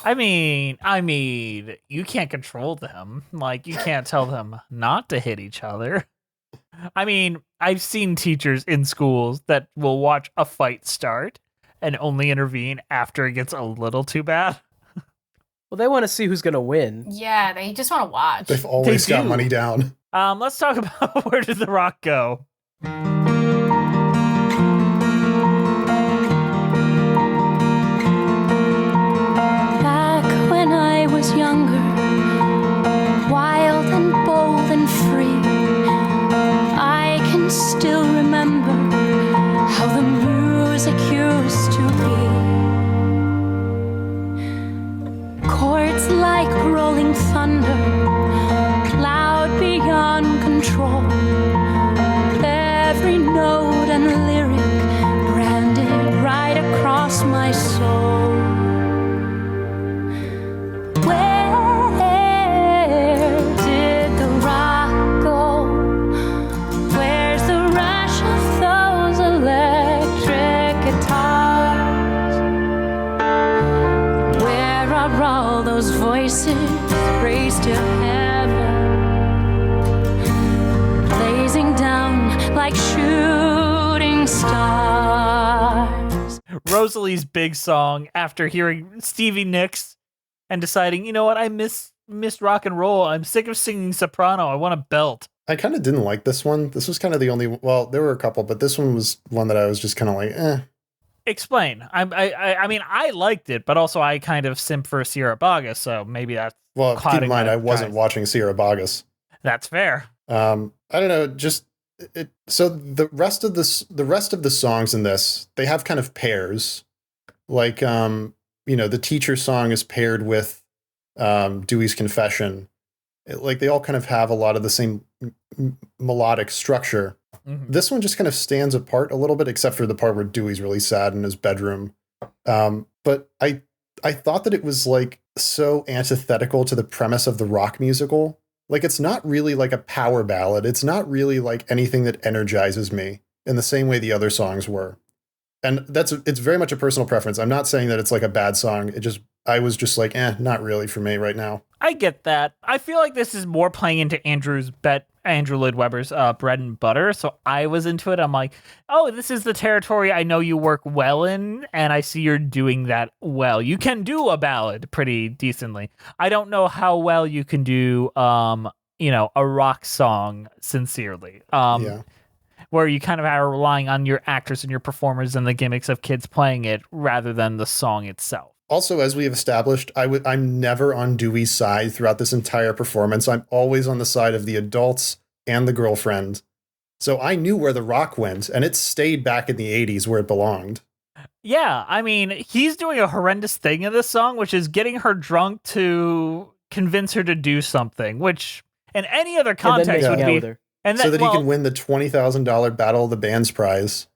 I mean, you can't control them. Like, you can't tell them not to hit each other. I mean, I've seen teachers in schools that will watch a fight start and only intervene after it gets a little too bad. Well, they want to see who's going to win. Yeah, they just want to watch. They've always got money down. Let's talk about Where Did the Rock Go? Back when I was younger, wild and bold and free, I can still remember how the music used to be. Chords like rolling thunder, loud beyond control. Every note and lyric branded right across my soul. Where did the rock go? Where's the rush of those electric guitars? Where are all those voices raised to heaven, blazing down like shooting stars? Rosalie's big song after hearing Stevie Nicks and deciding, you know what, I missed rock and roll. I'm sick of singing soprano. I want a belt. I kind of didn't like this one. This was kind of the only, well, there were a couple, but this one was one that I was just kind of like, eh. Explain. I mean, I liked it, but also I kind of simp for Sierra Boggess, so maybe that's well. Keep in mind, I wasn't watching Sierra Boggess. That's fair. I don't know. Just it. So the rest of the songs in this, they have kind of pairs. Like, the teacher song is paired with Dewey's Confession. They all kind of have a lot of the same melodic structure. Mm-hmm. This one just kind of stands apart a little bit, except for the part where Dewey's really sad in his bedroom. But I thought that it was so antithetical to the premise of the rock musical. It's not really like a power ballad. It's not really like anything that energizes me in the same way the other songs were. And it's very much a personal preference. I'm not saying that it's like a bad song. I was just like, not really for me right now. I get that. I feel like this is more playing into Andrew Lloyd Webber's bread and butter. So I was into it. I'm like, oh, this is the territory I know you work well in, and I see you're doing that well. You can do a ballad pretty decently. I don't know how well you can do, a rock song sincerely. Yeah. where you kind of are relying on your actors and your performers and the gimmicks of kids playing it rather than the song itself. Also, as we have established, I'm never on Dewey's side throughout this entire performance. I'm always on the side of the adults and the girlfriend. So I knew where the rock went, and it stayed back in the 80s where it belonged. Yeah, I mean, he's doing a horrendous thing in this song, which is getting her drunk to convince her to do something, which in any other context would be... So that he can win the $20,000 Battle of the Bands prize.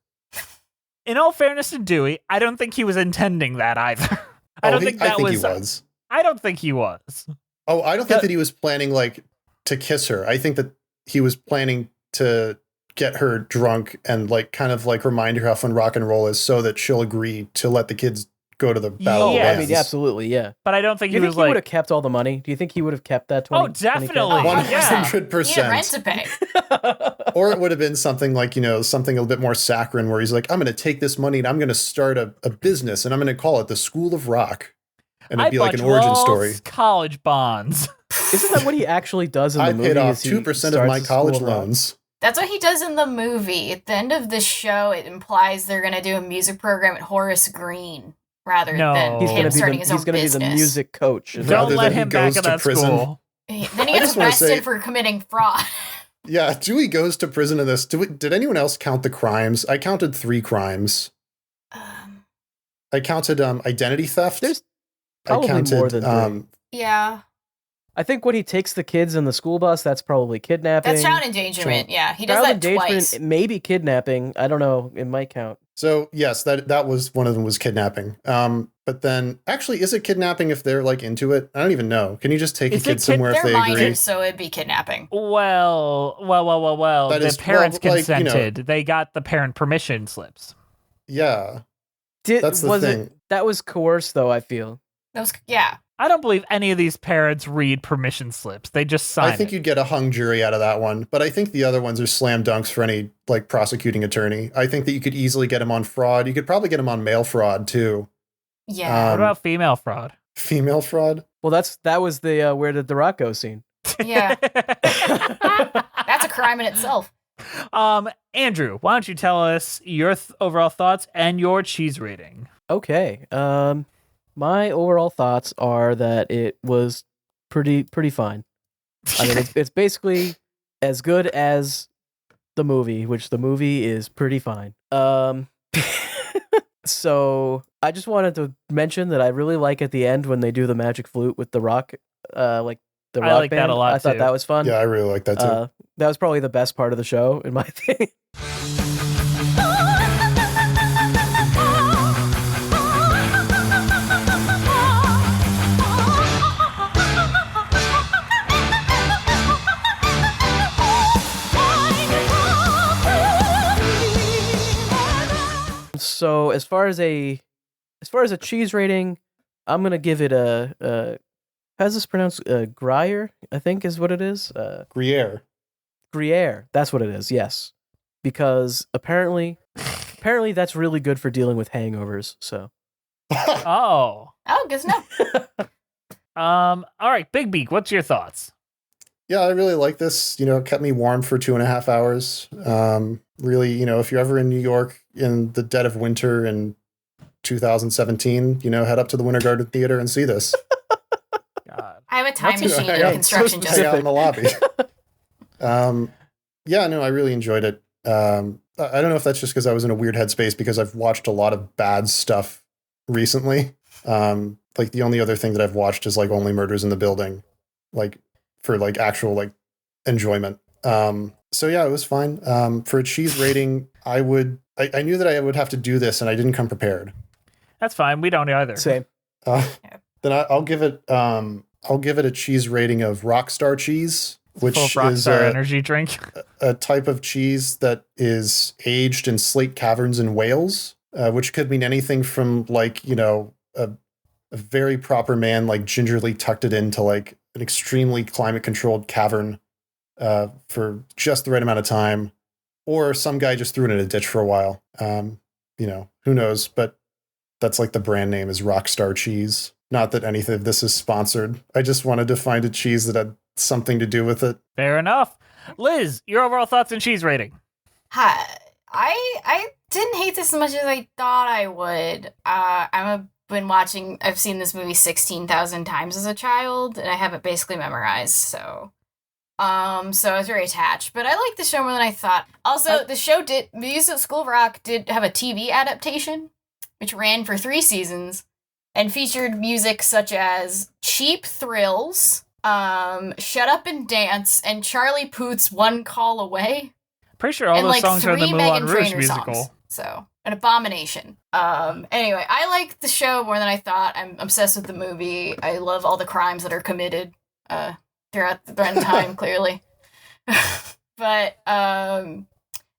In all fairness to Dewey, I don't think he was intending that either. I don't think he was. I don't think he was. Oh, I don't think that he was planning, like, to kiss her. I think that he was planning to get her drunk and, like, kind of, like, remind her how fun rock and roll is so that she'll agree to let the kids go to the Battle of the Bands. I mean, absolutely, yeah. But I don't think he was, he would have kept all the money? Do you think he would have kept that 20? Oh, definitely. 100%. He had rent to pay. Or it would have been something like, you know, something a little bit more saccharine where he's like, I'm going to take this money and I'm going to start a business and I'm going to call it the School of Rock. And it'd be like an origin story. College bonds. Isn't that what he actually does in the movie? I paid off 2% of my college loans. That's what he does in the movie. At the end of the show, it implies they're going to do a music program at Horace Green rather than him starting his own business. He's going to be the music coach. Don't let him back in that school. Then he gets arrested for committing fraud. Yeah, Dewey goes to prison in this. Did anyone else count the crimes? I counted 3 crimes. I counted identity theft. There's probably more than 3. Yeah. I think when he takes the kids in the school bus, that's probably kidnapping. That's child endangerment. Yeah, he does that twice. Maybe kidnapping. I don't know. It might count. So yes, that was one of them was kidnapping. But then actually, is it kidnapping if they're like into it? I don't even know. Can you just take a kid somewhere if they agree? So it'd be kidnapping. Well. The parents consented. They got the parent permission slips. Yeah, that's the thing. That was coerced, though. I feel. Yeah. I don't believe any of these parents read permission slips. They just sign I think you'd get a hung jury out of that one, but I think the other ones are slam dunks for any like prosecuting attorney. I think that you could easily get him on fraud. You could probably get him on mail fraud too. Yeah. What about female fraud? Female fraud? Well, that was the Where Did the Rock Go scene. Yeah. That's a crime in itself. Andrew, why don't you tell us your overall thoughts and your cheese rating? Okay. My overall thoughts are that it was pretty fine. I mean, it's basically as good as the movie, which the movie is pretty fine. So I just wanted to mention that I really like at the end when they do the magic flute with the rock, like the rock I like band. that a lot. I thought that was fun. Yeah, I really like that too. That was probably the best part of the show, in my opinion. So as far as a cheese rating, I'm gonna give it a how's this pronounced? Gruyere, I think is what it is. Gruyere. Gruyere. That's what it is. Yes, because apparently that's really good for dealing with hangovers. So. Oh, good to know. All right, Big Beak, what's your thoughts? Yeah, I really like this. You know, it kept me warm for 2.5 hours. Really, you know, if you're ever in New York in the dead of winter in 2017, you know, head up to the Winter Garden Theater and see this. God. I have a time machine in construction just hang out in the lobby. Yeah, no, I really enjoyed it. I don't know if that's just because I was in a weird headspace because I've watched a lot of bad stuff recently. Like the only other thing that I've watched is like Only Murders in the Building, like for like actual like enjoyment. So yeah, it was fine. For a cheese rating, I knew that I would have to do this and I didn't come prepared. That's fine. We don't either. Same. Then I'll give it a cheese rating of Rockstar cheese, which is Rockstar energy drink. A type of cheese that is aged in slate caverns in Wales, which could mean anything from like, you know, a very proper man like gingerly tucked it into like an extremely climate controlled cavern for just the right amount of time, or some guy just threw it in a ditch for a while. You know, who knows? But that's like the brand name is Rockstar cheese. Not that anything of this is sponsored. I just wanted to find a cheese that had something to do with it. Fair enough. Liz, your overall thoughts and cheese rating? I didn't hate this as much as I thought I would. I've seen this movie 16,000 times as a child, and I have it basically memorized, so I was very attached. But I liked the show more than I thought. Also, the Music School of Rock did have a TV adaptation, which ran for 3 seasons, and featured music such as Cheap Thrills, Shut Up and Dance, and Charlie Puth's One Call Away. Pretty sure all those songs are in the Moulin Rouge musical. Songs. So, an abomination. Anyway, I like the show more than I thought. I'm obsessed with the movie. I love all the crimes that are committed throughout the runtime, clearly. But, and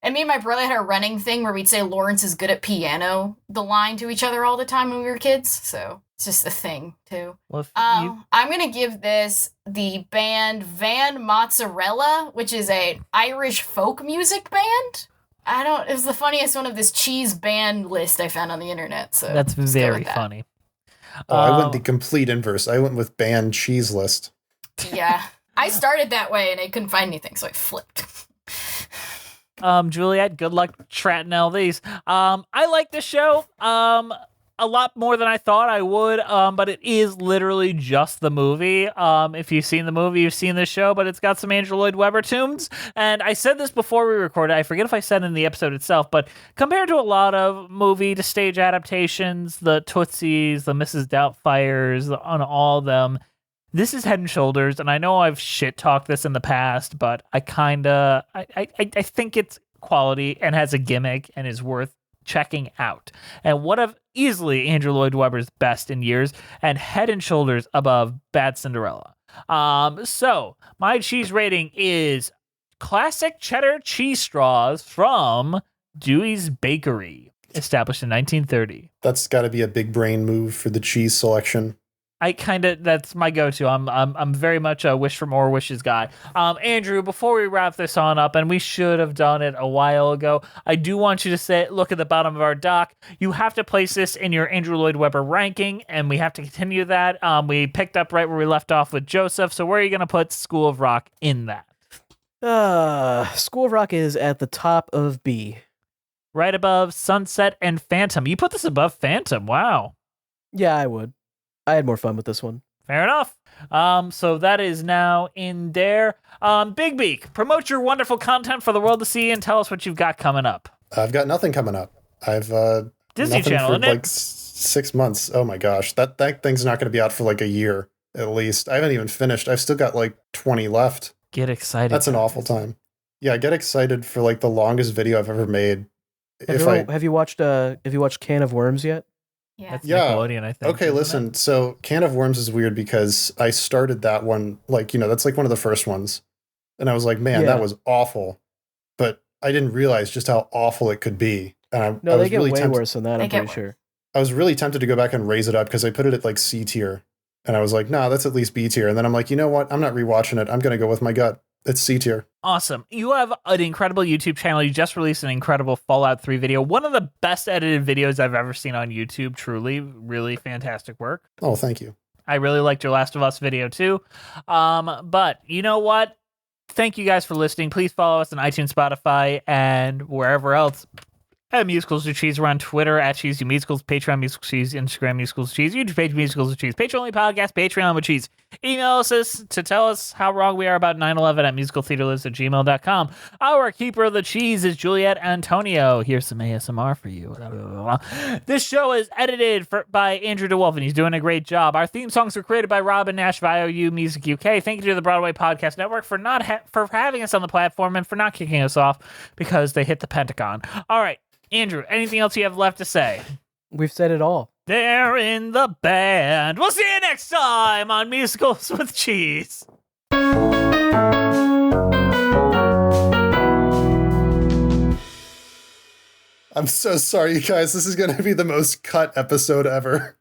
me and my brother had a running thing where we'd say Lawrence is good at piano, the line to each other all the time when we were kids. So, it's just a thing, too. Well, I'm going to give this the band Van Mozzarella, which is an Irish folk music band. It was the funniest one of this cheese band list I found on the internet. So that's very funny. I went the complete inverse. I went with band cheese list. Yeah. I started that way and I couldn't find anything, so I flipped. Juliet, good luck tracking all these. I like this show. A lot more than I thought I would, but it is literally just the movie. If you've seen the movie, you've seen this show, but it's got some Andrew Lloyd Webber tunes. And I said this before we recorded. I forget if I said it in the episode itself, but compared to a lot of movie to stage adaptations, the Tootsies, the Mrs. Doubtfires, on all of them, this is head and shoulders. And I know I've shit-talked this in the past, but I think it's quality and has a gimmick and is worth checking out. And one of easily Andrew Lloyd Webber's best in years, and head and shoulders above Bad Cinderella. So my cheese rating is classic cheddar cheese straws from Dewey's Bakery, established in 1930. That's got to be a big brain move for the cheese selection. That's my go-to. I'm very much a wish for more wishes guy. Andrew, before we wrap this on up, and we should have done it a while ago, I do want you to look at the bottom of our doc. You have to place this in your Andrew Lloyd Webber ranking, and we have to continue that. We picked up right where we left off with Joseph. So where are you going to put School of Rock in that? School of Rock is at the top of B. Right above Sunset and Phantom. You put this above Phantom. Wow. Yeah, I would. I had more fun with this one. Fair enough. So that is now in there. Big Beak, promote your wonderful content for the world to see and tell us what you've got coming up. I've got nothing coming up. I've Disney Channel, for like 6 months. Oh my gosh, that thing's not going to be out for like a year at least. I haven't even finished. I've still got like 20 left. Get excited. That's an awful time. Yeah, I get excited for like the longest video I've ever made. Have you watched Can of Worms yet? Yeah. That's Nickelodeon, I think. Okay, listen. So Can of Worms is weird because I started that one, like, that's like one of the first ones. And I was like, man, that was awful. But I didn't realize just how awful it could be. And I they was get really way worse than that, I'm pretty sure. I was really tempted to go back and raise it up because I put it at like C tier. And I was like, nah, that's at least B tier. And then I'm like, you know what? I'm not rewatching it. I'm going to go with my gut. It's C tier. Awesome. You have an incredible YouTube channel. You just released an incredible Fallout 3 video. One of the best edited videos I've ever seen on YouTube. Truly, really fantastic work. Oh, thank you. I really liked your Last of Us video too. But you know what? Thank you guys for listening. Please follow us on iTunes, Spotify, and wherever else. At Musicals with Cheese. We're on Twitter at Cheese Musicals, Patreon Musicals Cheese, Instagram Musicals Cheese, YouTube page Musicals with Cheese, Patreon only podcast, Patreon with Cheese. Email us to tell us how wrong we are about 9/11 at musicaltheaterlives@gmail.com. Our keeper of the cheese is Juliet Antonio. Here's some ASMR for you. This show is edited by Andrew DeWolf, and he's doing a great job. Our theme songs were created by Robyn, Nash, IOU Music UK. Thank you to the Broadway Podcast Network for for having us on the platform and for not kicking us off because they hit the Pentagon. All right. Andrew, anything else you have left to say? We've said it all. They're in the band. We'll see you next time on Musicals with Cheese. I'm so sorry, you guys. This is going to be the most cut episode ever.